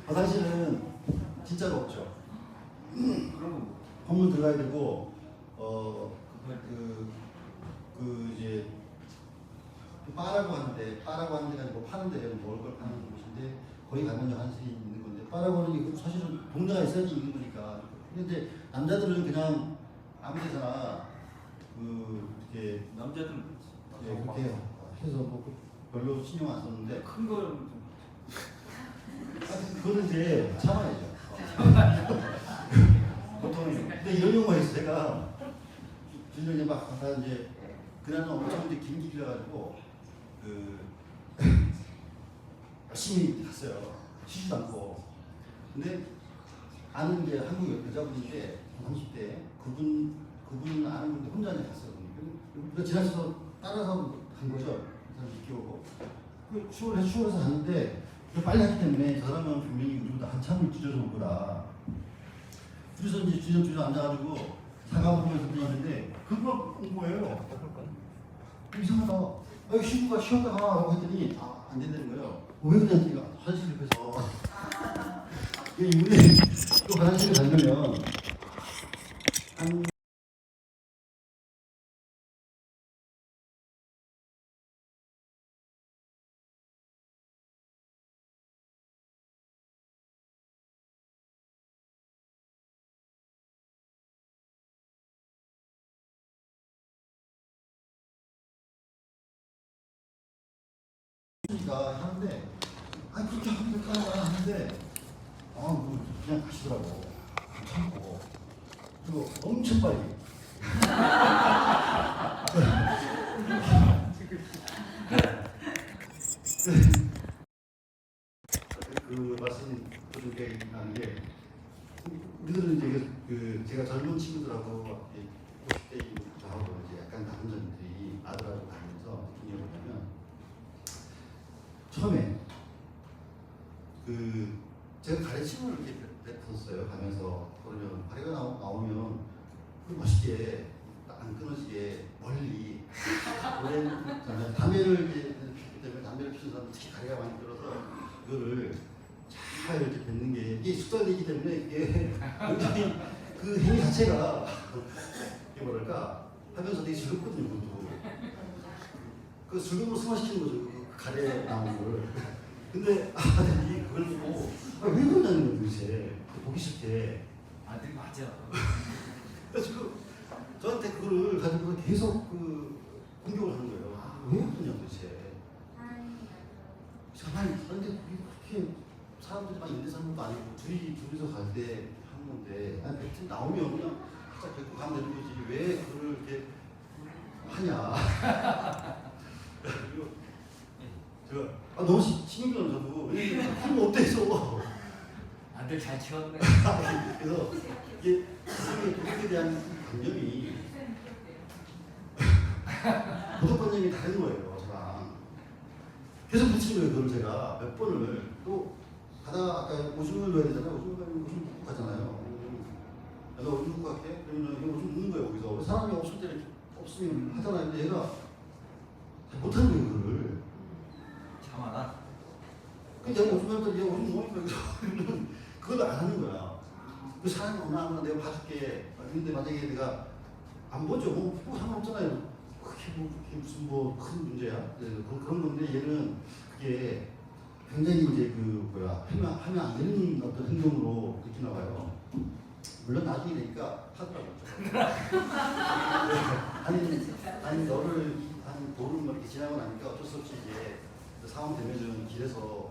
화장실은 진짜로 없죠. 그럼 건물 들어가야 되고 이제 바라고 하는데 바라고 하는 데가 아니고 파는 데예요. 먹을 걸 파는 곳인데 거기 가면 화장실이 있는 건데 바라고 하는 게 사실은 동네가 있어야지 있는 거니까. 근데 남자들은 그냥 아무 데서나 이렇게 남자들은 그렇게 해서 뭐 별로 신경 안 썼는데 큰 거는 그거는 이제 참아야죠. 보통 근데 이런 경우가 있어. 제가 이제 막 이제 그날은 엄청 이제 긴 길이라 가지고 열심히 갔어요. 쉬지도 않고. 근데 아는 게 한국 여자분인데 30대 그분 아는 분인데 혼자 이제 갔어요. 그러니까 지나쳐서 따라서 간 거죠. 그 사람 끼우고 추월해서 갔는데 빨리 했기 때문에 저 사람은 분명히 우리보다 한참을 뒤져서 올 거라. 그래서 이제 주저 앉아가지고 사과 먹으면서 있는데 그걸 온 거예요. 이상하다. 휴가 쉬었다 가라고 했더니 안 된다는 거예요. 왜 그러냐니까 화장실 옆에서 우리 또 화장실에 가려면 한 하는데 그렇게 하면 될까 하는데 그냥 가시더라고. 참고 그리고 엄청 빨리 그 말씀 좀 얘기하는 게 우리들은 이제 제가 젊은 친구들하고 50대인 저하고 이제 약간 다른 점들이 아들하고 다니면서 느낀 게 뭐냐면 처음에 제가 가르침을 이렇게 뱉었어요. 가면서 그러면 가래가 나오면 멋있게 안 끊어지게 멀리 원래는 담배를 피우기 때문에 담배를 피우는 사람은 특히 가래가 많이 들어서 이거를 잘 이렇게 뱉는 게 이게 습관이기 때문에 이게 굉장히 그 행위 자체가 이게 뭐랄까 하면서 되게 즐겁거든요. 그것도 그 즐거움을 승화시키는 거죠. 그 가래 나오는 걸. 근데 아들이 그걸 보고 왜 그러냐는 거예요. 도대체 보기 싫대. 아들이 맞아. 그래서 저한테 그거를 가지고 계속 공격을 하는 거예요. 왜 그러냐 도대체. 가만히 그런데 그렇게 사람들이 막 있는 사람도 아니고 둘이서 갈 때 하는 건데 뱉은 나오면 그냥 살짝 뱉고 가면 되는 거지 왜 그걸 이렇게 하냐. 그리고 제가 너무 신경을 저도 하면 어때서 아들 잘 키웠네. 그래서 이게 도덕에 대한 관념이 도덕관념이 다른 거예요. 저랑 계속 붙이는 거예요. 그걸 제가 몇 번을 또 가다가 아까 오줌을 넣어야 되잖아요. 오줌 넣고 가잖아요. 너 오줌 넣고 갈게? 그러면 이거 오줌 넣는 거예요. 거기서 사람이 없으면 하잖아요. 근데 얘가 잘 못하는 거예요. 그걸 참아라. 근데 내가 오줌 넣었더니 얘가 오줌 넣으니까 그러면 그걸 안 하는 거야. 그 사람이 오나 내가 봐줄게. 근데 만약에 내가 안 보죠. 뭐 상관없잖아요. 그게 무슨 큰 문제야. 그런 건데 얘는 그게 굉장히 이제 하면 안 되는 어떤 행동으로 느끼나 봐요. 물론 나중에 되니까 하더라고요. 아니 너를 한 보름 뭐 이렇게 지나고 나니까 어쩔 수 없이 이제 상황 되면은 길에서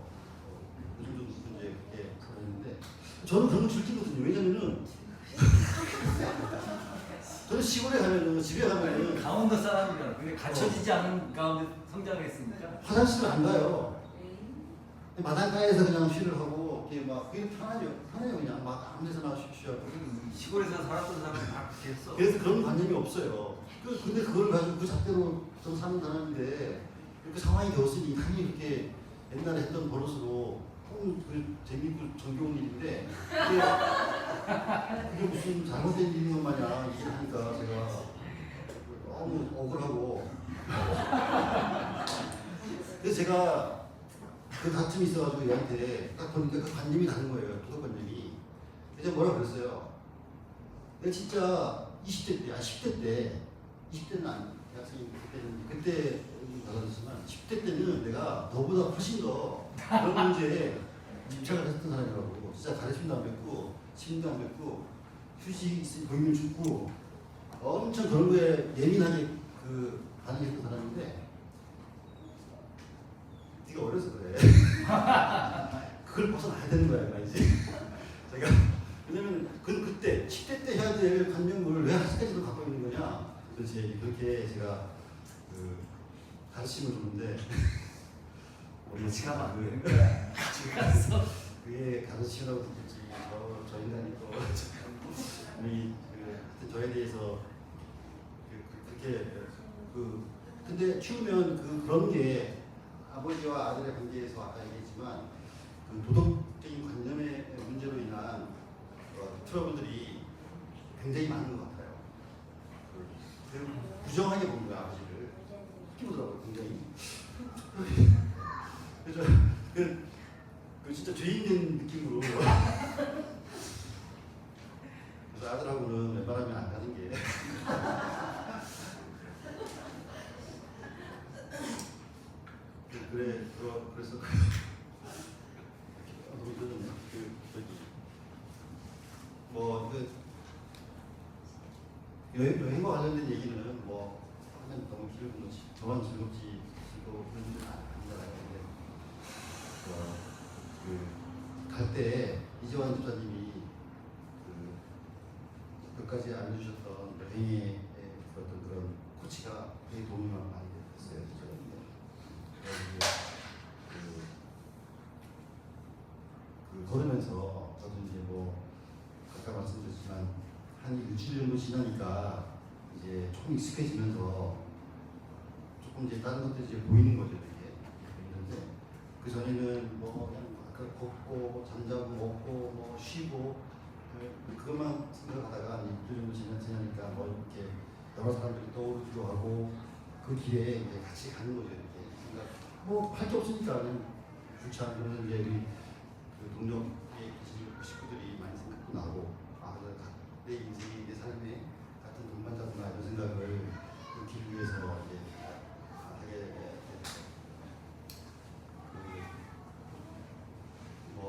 요즘 좀 이제 그렇게 그러는데 저는 그런 거 즐기거든요. 왜냐면은 저는 시골에 가면은 집에 가면은 강원도 사람이라 근데 갖춰지지 않은 가운데 성장했으니까 화장실을 안 가요. 바닷가에서 그냥 쉬를 하고 이렇게 막 그게 편해요 그냥 막 아무 데서나 쉬하고. 시골에서 살았던 사람이 다 그렇게 했어. 그래서 그런 관념이 없어요. 근데 그걸 가지고 그 잣대로 좀 사는 사람인데 이렇게 상황이 되었으니 당연히 이렇게 옛날에 했던 버릇으로 재밌고 정겨운 일인데 그게 무슨 잘못된 일인 것 마냥 일을 하니까 제가 너무 억울하고 그래서 제가 그 다툼이 있어가지고 얘한테 딱 보니까 그 관념이 다른 거예요. 도덕관념이. 그래서 뭐라 그랬어요. 내가 진짜 20대 때, 10대 때 20대는 아니, 대학생이 그때 나가졌지만 10대 때는 내가 너보다 훨씬 더 그런 문제에 집착을 했던 사람이라고. 진짜 가르침도 안 뱉고 시민도 안 뱉고 휴식 있으면 보이면 죽고 엄청 그런 거에 예민하게 그 반응했던 사람인데 네가 어려서 그래. 그걸 벗어나야 되는 거야, 말이지. 제가 왜냐면 그때 10대 때 해야 될 관념을 왜 아직까지도 갖고 있는 거냐. 그래서 그렇게 제가 그 가르침을 줬는데 같이 가면 안 되는 거야. 같이 가서 그게 가르침이라고 듣겠지. 저 인간이 또 우리 저에 대해서 그렇게 근데 키우면 그런 게 아버지와 아들의 관계에서 아까 얘기했지만 그 도덕적인 관념의 문제로 인한 트러블들이 굉장히 많은 것 같아요. 부정하게 보는 거야 아버지를 키우더라고요 굉장히. 그래서 그 진짜 죄 있는 느낌으로. 그래서 아들하고는 웬만하면 안 가는 게. 그래서 여행과 관련된 얘기는 뭐 하면 너무 길고 저만 즐겁지 그런 일은 아니잖아요. 근데 갈 때 이재환 집사님이 몇 가지 알려주셨던 여행의 어떤 그런 코치가 되게 도움이 많이 됐어요. 걸으면서 저도 이제 뭐 아까 말씀드렸지만 한 일주일 정도 지나니까 이제 조금 익숙해지면서 조금 이제 다른 것들이 이제 보이는 거죠. 이게 보이는데 그 전에는 뭐 그냥 아까 걷고 잠자고 먹고 뭐 쉬고 그것만 생각하다가 일주일 정도 지나니까 뭐 이렇게 여러 사람들이 떠오르기도 하고 그 길에 이제 같이 가는 거죠. 이렇게 뭐 할 게 없으니까 그냥 주차 그러면서 이제 우리 그 동료의 식구들이 많이 생각도 나고 내 인생이 내 삶에 같은 동반자구나 이런 생각을 그 길 위해서 이제 하게 뭐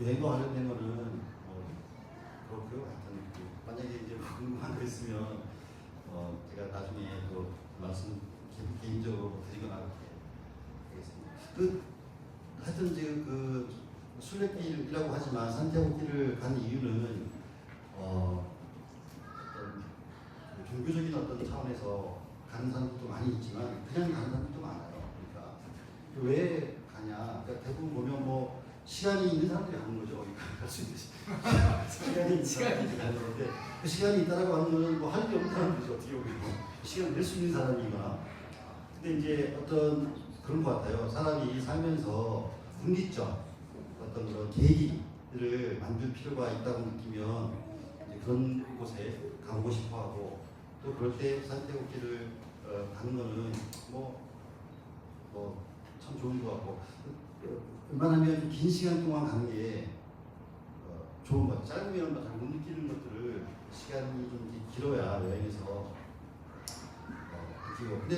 여행과 관련된 거는 뭐 그렇고요. 하여튼 만약에 이제 궁금한 거 있으면 제가 나중에 또 말씀 개인적으로 드리거나 하겠습니다. 하여튼 이제 그 순례길이라고 하지만 산티아고 길을 간 이유는 어떤 종교적인 어떤 차원에서 가는 사람들도 많이 있지만 그냥 가는 사람들도 많아요. 그러니까 왜 가냐? 그러니까 대부분 보면 뭐 시간이 있는 사람들이 가는 거죠. 갈 수 있는 시간이 있는 사람들이 가는 건데 그 시간이 있다라고 하는 거는 뭐 할 게 없는 사람들이죠. 어떻게 보면 시간 낼 수 있는 사람이거나. 근데 이제 어떤 그런 것 같아요. 사람이 살면서 궁극적 어떤 그런 계기를 만들 필요가 있다고 느끼면 이제 그런 곳에 가고 싶어하고 또 그럴 때 산티아고 길을 가는 거는 뭐 참 좋은 것 같고 웬만하면 좀 긴 시간 동안 가는 게 좋은 것 같아요. 짧으면 잘 못 느끼는 것들을 시간이 좀 길어야 여행에서 느끼고 근데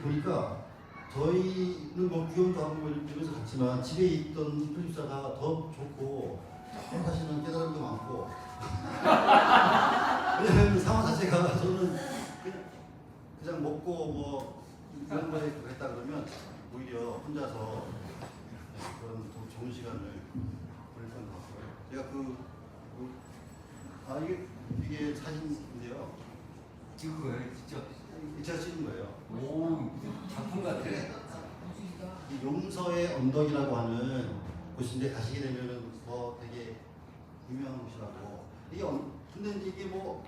보니까 저희는 뭐 구경도 하고 이러면서 갔지만 집에 있던 편집자가 더 좋고 사실은 깨달음도 많고 왜냐면 상황 자체가 저는 그냥 먹고 뭐 이런 거에 했다 그러면 오히려 혼자서 그런 좋은 시간을 보낼 것 같고요. 제가 이게 사진인데요. 찍은 거예요, 직접? 제가 찍은 거예요. 오, 작품 같아. 이 용서의 언덕이라고 하는 곳인데 가시게 되면은 뭐 되게 유명한 곳이라고. 근데 이게 뭐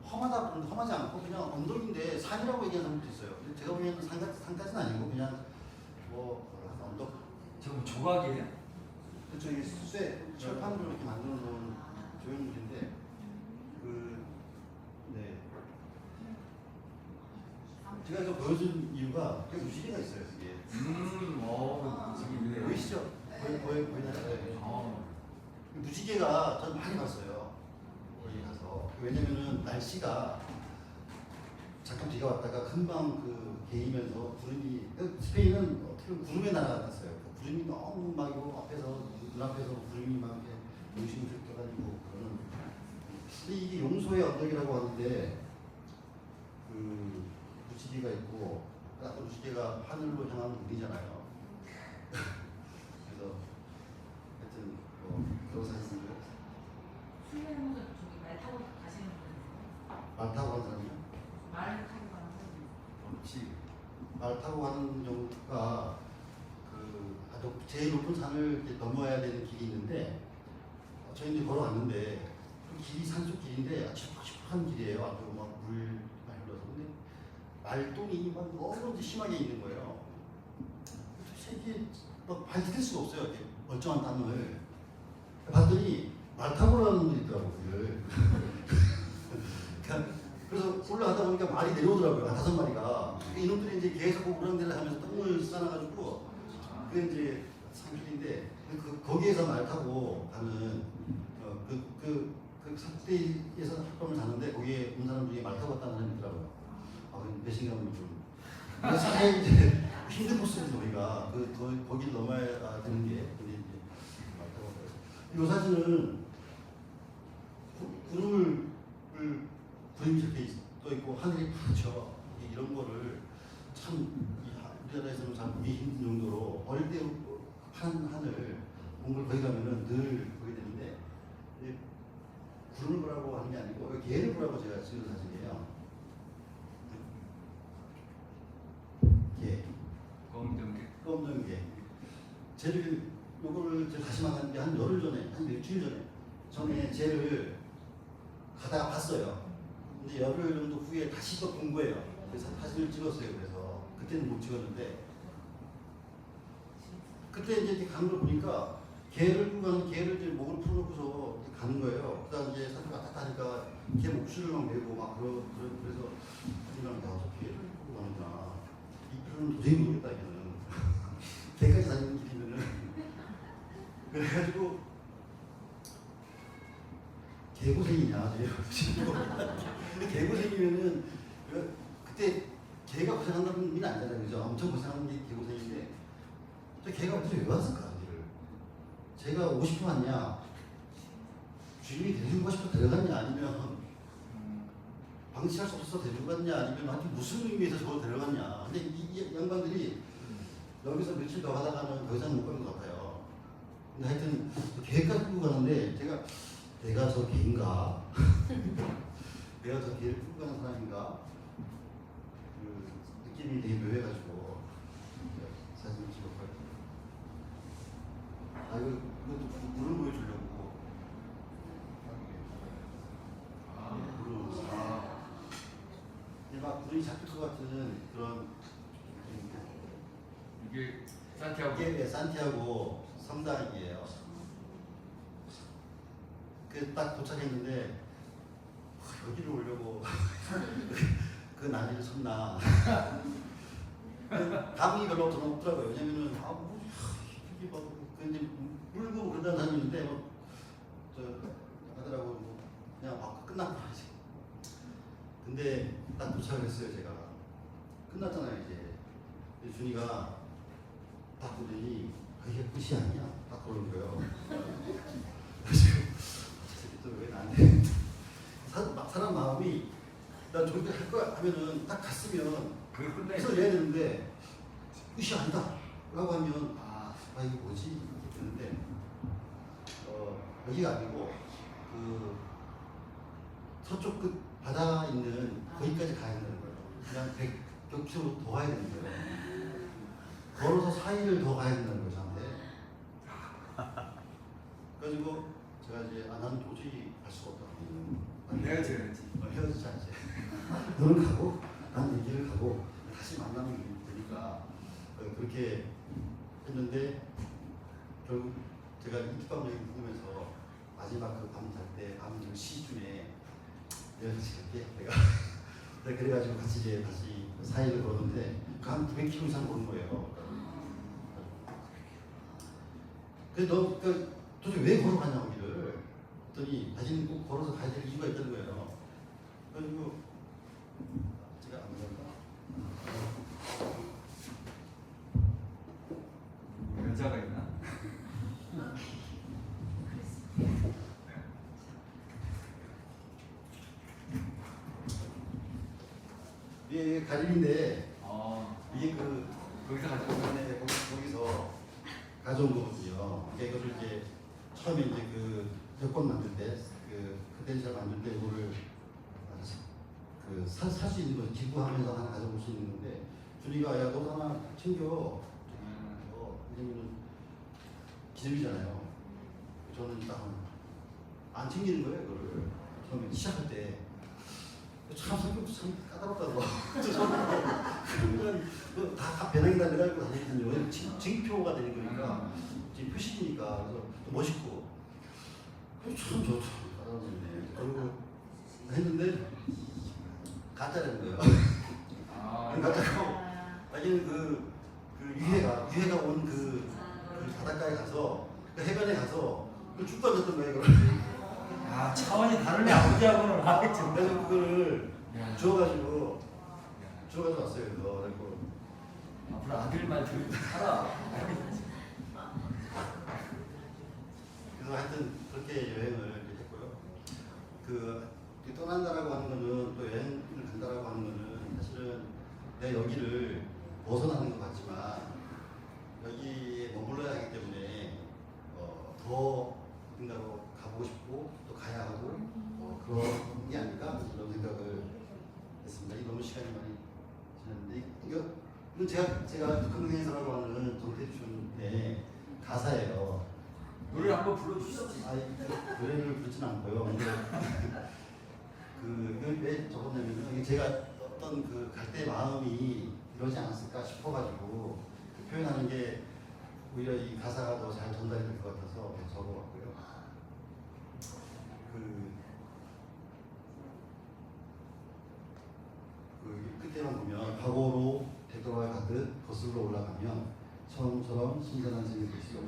험하지 않고 그냥 언덕인데 산이라고 얘기하는 사람도 있어요. 근데 제가 보기에는 산까지는 아니고 그냥 뭐 언덕. 저거 뭐 조각이에요? 그쵸, 이게 철판으로 이렇게 만들어 놓은 조형물인데 네. 제가 이거 보여준 이유가 그 무지개가 있어요, 이게. 지금 왜? 보이시죠? 보이나요? 네. 어. 무지개가 전 많이 봤어요. 거기 가서. 왜냐면은 날씨가 잠깐 비가 왔다가 금방 개이면서 구름이 스페인은 어떻게 보면 구름의 나라 같았어요. 구름이 너무 막 이거 눈앞에서 구름이 막 이렇게 용심을 껴가지고 그러는. 근데 이게 용서의 언덕이라고 하는데 무지개가 있고 딱 무지개가 하늘로 향하는 문이잖아요. 그래서 하여튼 그런 사진인데 수행은 저기 말 타고 가시는 분이세요? 말 타고 가는 사람이요? 말 타고 가는 사람이 그렇지. 말 타고 가는 정도가 제일 높은 산을 이렇게 넘어야 되는 길이 있는데 저희 이제 걸어갔는데 그 길이 산속 길인데 아주 촉촉한 길이에요. 아주 막 물 많이 흘러서. 근데 말똥이 막 너무 심하게 있는 거예요. 이게 막 발 디딜 수가 없어요. 이렇게 멀쩡한 땅을 봤더니 말 타고 가는 분이 있더라고요. 그래서 올라가다 보니까 말이 내려오더라고요. 한 5마리가. 이놈들이 이제 계속 그런 데를 하면서 똥을 싸놔가지고 그게 이제 산길인데 거기에서 말 타고 가는 그 산대에서 합방을 자는데 거기에 온 사람 중에 말 타고 갔다는 사람이 있더라고요. 배신감이 좀. 상당히 이제 힘든 코스에서 우리가 거기를 넘어야 되는 게 근데 이제 말 타고 가요. 이 사진은 구름이 이렇게 떠 있고 하늘이 파랗죠. 이런 거를 참 우리나라에서는 잘 보기 힘든 정도로 어릴 때 파란 하늘 몽골 거기 가면은 늘 보게 되는데 구름을 보라고 하는 게 아니고 개를 보라고 제가 찍은 사진이에요. 개. 검정개. 쟤를 요거를 제가 다시 만난 게 한 열흘 전에 한 일주일 전에 쟤를 가다가 봤어요. 근데 열흘 정도 후에 다시 또 본 거예요. 그래서 사진을 찍었어요. 그래서 그때는 못 찍었는데 그때 이제 이렇게 가는 걸 보니까 개를 끌고 가는 개를 이제 목을 풀어놓고서 이렇게 가는 거예요. 그다음 이제 사진 왔다 하니까 개 목줄을 막 메고 막 그래서 사진이랑 저 개를 끌고 가는구나. 이 표현은 도저히 모르겠다 이거는. 개까지 다니는 길이면은 그래가지고 개고생이냐 근데 개고생이면은 그때 개가 고생한다는 의미는 아니잖아요. 그죠? 엄청 고생하는 게 개고생인데 저 개가 어디서 왜 왔을까 여기를? 제가 오고 싶어 왔냐? 주인이 데리고 싶어 데려갔냐? 아니면 방치할 수 없어서 데리고 갔냐? 아니면 하여튼 무슨 의미에서 저걸 데려갔냐? 근데 이 양반들이 여기서 며칠 더 가다가는 더 이상 못 가는 것 같아요. 근데 하여튼 개까지 끌고 가는데 내가 저 개인가? 내가 저 개를 끌고 가는 사람인가? 그 느낌이 되게 묘해가지고 사진을 찍었거든요. 이것도 물을 보여주려고. 막 물이 잡힐 것 같은 그런 이게 산티아고. 이게 산티아고 성당이에요. 딱 도착했는데 여기를 오려고 그 난리를 쳤나. 감이 별로 없더라고요. 왜냐면은 이게 근데 울고 그러던 사람인데 하더라고 그냥 끝났구나 이제. 근데 딱 도착을 했어요. 제가 끝났잖아요 이제. 준이가 딱 보더니 이게 끝이 아니야. 딱 그러는 거예요. 그래서 또 왜 나한테 사람 나 저기 할 거야 하면은 딱 갔으면 그게 끝내. 해서 해야 되는데 끝이 아니다 라고 하면 이거 뭐지 이렇게 되는데 여기가 아니고 그 서쪽 끝 바다 있는 거기까지 가야 된다는 거예요. 그냥 100몇 킬로 더 가야 되는 거예요. 걸어서 4일을 더 가야 된다는 거예요, 저한테. 그래가지고 제가 이제 나는 도저히 갈 수가 없다. 헤어져야지. 헤어지자 이제. 너는 가고 난 내 길을 가고 다시 만나면 되니까 그렇게 했는데 결국 제가 이틀밤 여행 묵으면서 마지막 그 밤 잘 때 밤 10시 중에 내가 같이 갈게 내가 그래가지고 같이 이제 다시 4일을 걸었는데 한 900km 이상 걸은 거예요. 그래서 너 도대체 왜 걸어가냐고 길을 했더니 자기는 꼭 걸어서 가야 될 이유가 있다는 거예요. 그래가지고 제가 안 그런가? 여자가 있나? 이게 가림인데 아, 이게 그 거기서 가지고 이번에 거기서 가져온 거거든요. 이거를 이제 처음에 이제 그 여권 만들 때 크덴셜 만들 때 이거를 살 수 있는 거 기부하면서 하나 가져올 수 있는 건데 준이가 야 너 하나 챙겨. 왜냐면은 기념이잖아요. 저는 일단 안 챙기는 거예요. 그거를 처음에 시작할 때. 참 성격 참 까다롭다고. 그러면 다 배낭에다 내가지고 다니거든요. 징표가 되는 거니까 지금 표식이니까 그래서 또 멋있고 참 좋죠. 까다롭네. 그리고 했는데 가짜라는 거예요. 가짜고 자기는 그 유해가 온 그 바닷가에 가서 그 해변에 가서 쭉 던졌던 거예요. 차원이 다르네 아버지하고는. 그래서 그거를 주워가지고 왔어요. 그래서 앞으로 아들만 들고 살아. 그래서 하여튼 그렇게 여행을 했고요. 그 떠난다라고 하는 거는 또 여행을 간다라고 하는 거는 사실은 내가 여기를 벗어나는 것 같지만 여기에 머물러야 하기 때문에 더 어딘가로 가보고 싶고 또 가야 하고 그런 게 아닐까 이런 생각을 했습니다. 이 너무 시간이 많이 지났는데 이건 제가 북한행사라고 하는 정태춘의 가사예요. 노래를 한번 불러주시지. 노래를 부르진 않고요. 근데 왜 적었냐면 제가 어떤 그 갈 때 마음이 이러지 않았을까 싶어가지고 표현하는 게 오히려 이 가사가 더 잘 전달이 될 것 같아서 적어왔고요. 끝에만 보면 과거로 되돌아가듯 거슬러 올라가면 처음처럼 신선한 생이 됐어.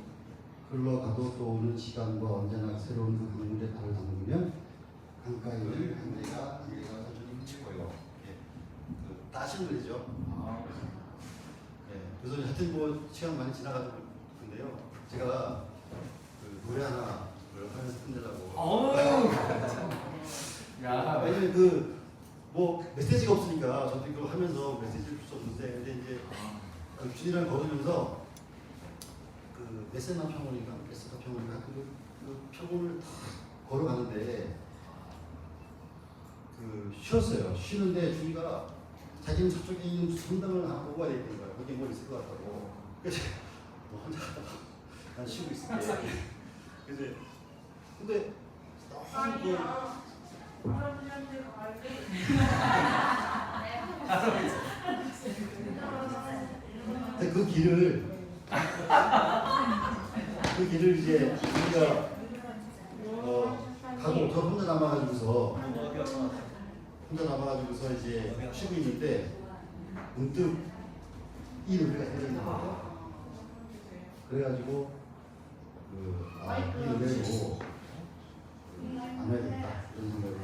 흘러가도 또 오는 시간과 언제나 새로운 그 강물에 발을 담그면 강가에 있는 한대가 천천히 묻히고요. 따신 노래죠. 그래서 하여튼 뭐 시간 많이 지나가는 건데요. 제가 노래 하나를 하면서 끝내려고. 야, 왜냐면 뭐 메시지가 없으니까 저도 이거 하면서 메시지를 줄 수 없는데 근데 이제 준이랑 걸으면서 메세나 평원인가 그 평원을 다 걸어가는데 쉬었어요. 쉬는데 준이가 자기는 저쪽에 있는 성당을 하나 보고 가야 되는 거야. 거기 뭐 있을 것 같다고. 그래서 너 혼자 가다가 난 쉬고 있을게. 그래서 근데 그 길을 이제 우리가 가고 저 혼자 남아가지고서 이제 쉬고 있는데 문득 이 노래가 생각이 나요. 그래가지고 이 노래로 안 해야 되겠다 이런 생각을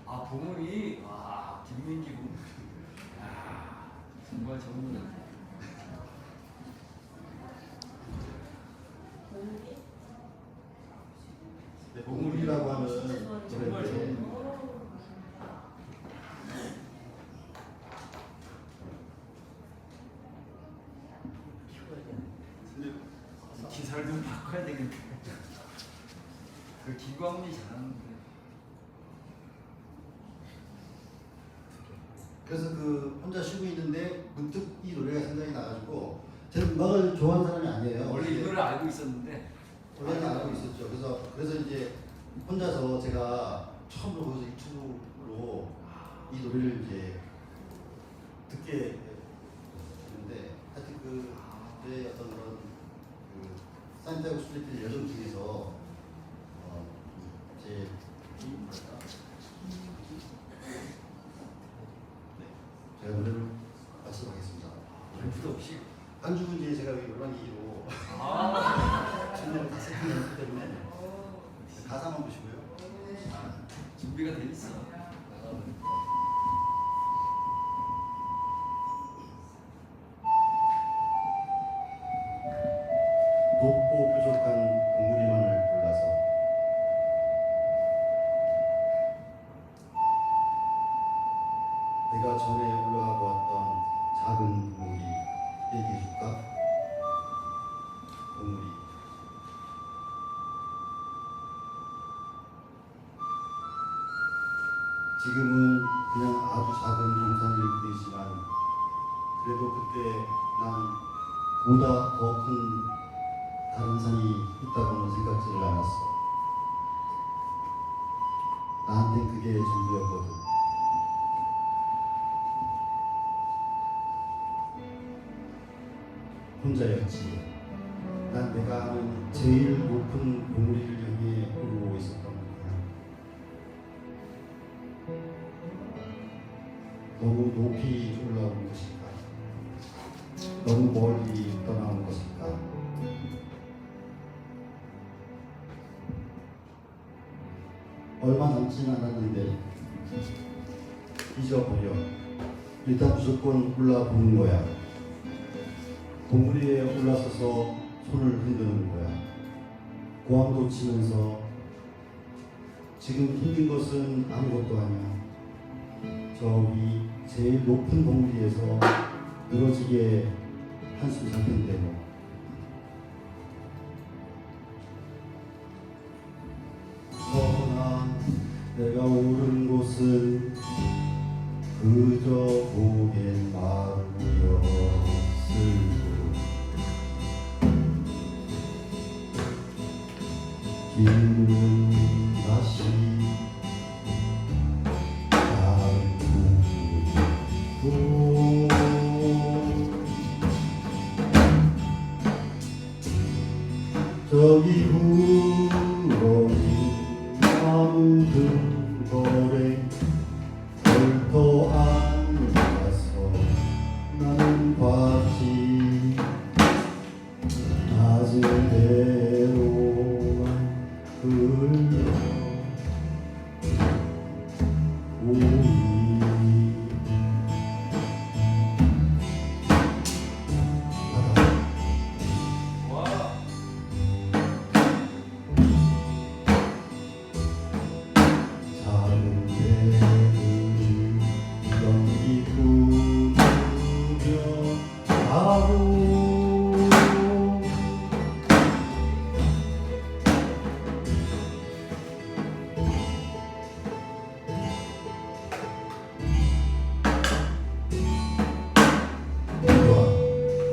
하고 정말 전문가. 네, 봉우리라고 하는 정말 노래인데 근데 기사를 좀 바꿔야 되겠네. 그 김광민이 잘하는데. 그래서 그 혼자 쉬고 있는데 문득 이 노래가 생각이 나가지고 제가 음악을 좋아하는 사람이 아니에요. 원래 이 노래를 알고 있었는데 원래는 알고 있었죠. 그래서 이제 혼자서 제가 처음으로 거기서 유튜브로 이 노래를 이제 듣게 됐는데 하여튼 그때 어떤 그런 그 산티아고 스트리트 여정 중에서 제 뭐랄까 제가 노래를 말씀하겠습니다. 연주도 없이. 반주는 이제 제가 열반기로 아, 전년을 다 세팅했기 때문에 가사만 보시고요. 준비가 돼 있어. 높고 뾰족한 봉우리만을 골라서 내가 전에 올라가 보았던 작은 봉우리 얘기해줄까? 봉우리 지금은 그냥 아주 작은 동산일 뿐이지만 그래도 그때 난 보다 더 큰 다른 산이 있다고는 생각지를 않았어. 나한텐 그게 전부였거든. 혼자였지. 난 내가 아는 제일 높은 봉우리를 향해 오르고 있었던 거야. 너무 높이 올라온 것일까? 너무 멀리 떠나온 것일까? 얼마 남진 않았는데 잊어버려. 일단 무조건 올라보는 거야. 봉우리 위에 올라서서 손을 흔드는 거야. 고함도 치면서 지금 힘든 것은 아무것도 아니야. 저기 제일 높은 봉우리에서 늘어지게 한숨 잘 텐데 뭐. 허나 내가 오른 곳은 그저 보기엔 마루였을고 길은 다시 알고 저기 우러진 나무 등거래 덜터 앉아서 나는 봤지. 낮은 대로만 흘러 오니 와. 작은 배를 넘기고 바로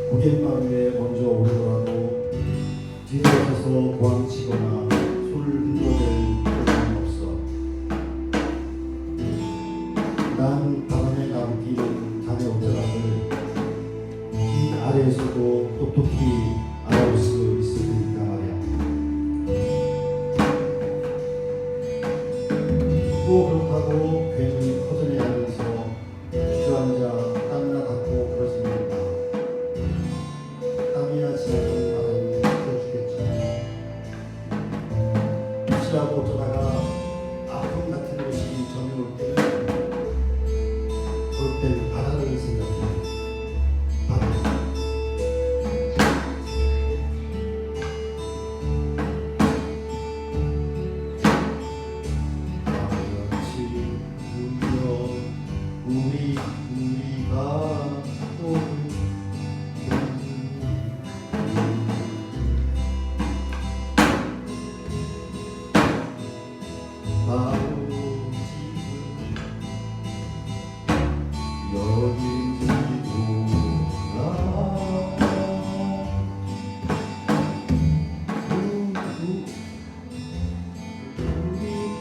고갯마루에 먼저 오르더라도 뒤돌아서서 고함치거나 손을 흔들어댈 필요는 없어. 난 바람에 나부끼는 자네 옷자락을 긴 아래에서도 똑똑히 알아볼 수 있을 테니까 말이야. 또 그렇다고 괜히 허전해하면서 주저앉아 땀이나 닦고 그러지 말까. 땀이나 지나가는 바람이 풀어주겠지. 혹시라도 어쩌다가 아픔 같은 것이 전해올 때는 그럴 땐 바다를 생각해.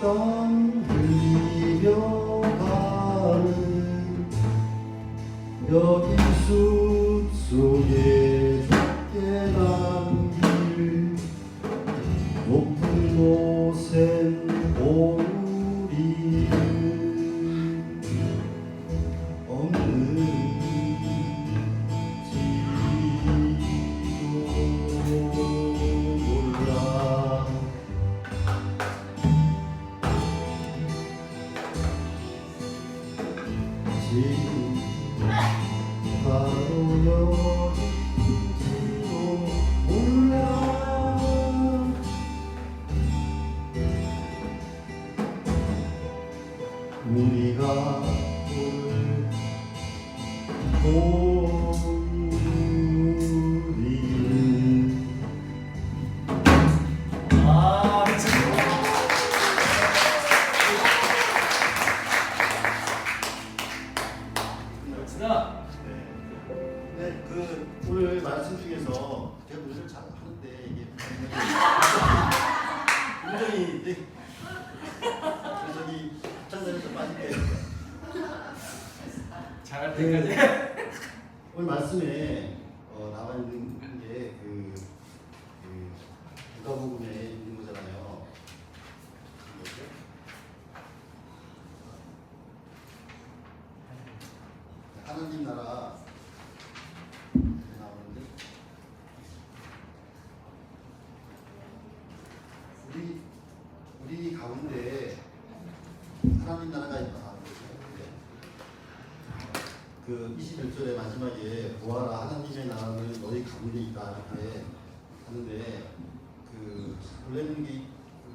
땀 흘리며 가는 여기 숲속에 좁게 난 길 높은 곳엔 오리는 없는지도 몰라 지금 바로 여기인지도 몰라 우리가 오늘 우리는 아, 미쳤어. 멋지다. 네, 그 오늘 말씀 중에서 제가 노래를 잘 하는데 이게 굉장히 네. 그래서 저기 합창단에서 빠질게요. 잘할 때까지. 오늘 말씀에 나와 있는 게 누가복음에 있는 거잖아요. 뭐죠? 하나님 나라 나오는데 우리 가운데 하나님 나라가 있다. 그 21절의 마지막에 보아라 하나님의 나라는 너희 가운데 있다 이렇게 하는데 그 원래는 이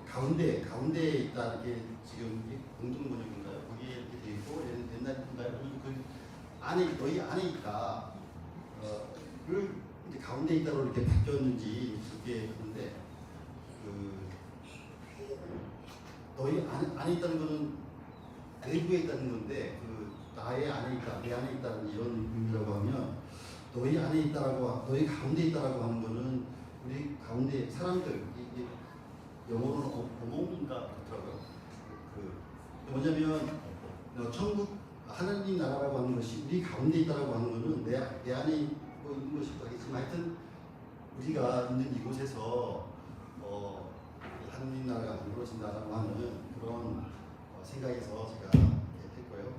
가운데에 있다 이렇게 지금 공동 번역인가요? 거기에 이렇게 돼 있고 옛날인가요? 그 안에 너희 안에 있다 를 이제 가운데 있다로 이렇게 바뀌었는지 그렇게 하는데 그 너희 안에 있다는 거는 내부에 있다는 건데 그 나의 안에 있다, 내 안에 있다는 이런 의미라고 하면 너희 안에 있다라고 너희 가운데 있다라고 하는 거는 우리 가운데 사람들 이게 영어로는 어몽인가 그렇더라고요. 그 뭐냐면 천국 하나님 나라라고 하는 것이 우리 가운데 있다라고 하는 거는 내 안에 있는 것이 하겠지만 하여튼 우리가 있는 이곳에서 하나님 나라가 만들어진다라고 하는 그런 생각에서 제가 했고요.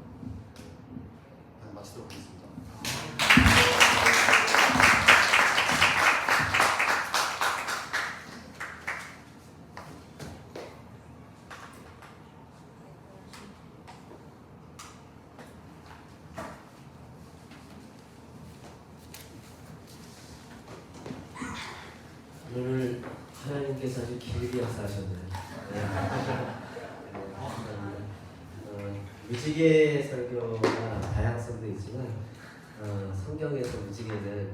마치도록 하겠습니다. 오늘 하나님께서 아주 길게 역사하셨네요. 네. 무지개 설교가 다양성도 있지만 성경에서 무지개는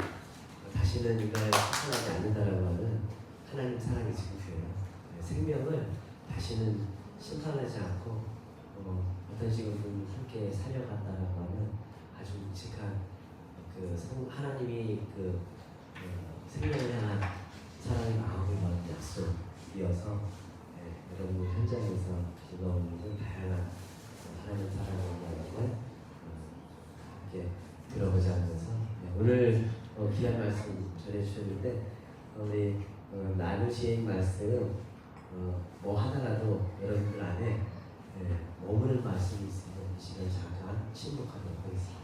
다시는 인간을 심판하지 않는다라고 하는 하나님 사랑의 증표예요. 생명을 다시는 심판하지 않고 어떤 식으로든 함께 살려간다라고 하는 아주 묵직한 하나님이 생명을 향한 사랑의 마음을 받은 약속이어서 여러분 현장에서 즐거운 다양한 하나님 사랑의 이야기를 함께 들어보자 하면서 오늘 귀한 말씀 전해주셨는데 우리 나누신 말씀 뭐 하나라도 여러분들 안에 머무는 말씀이 있으면 이 시간 잠깐 침묵하도록 하겠습니다.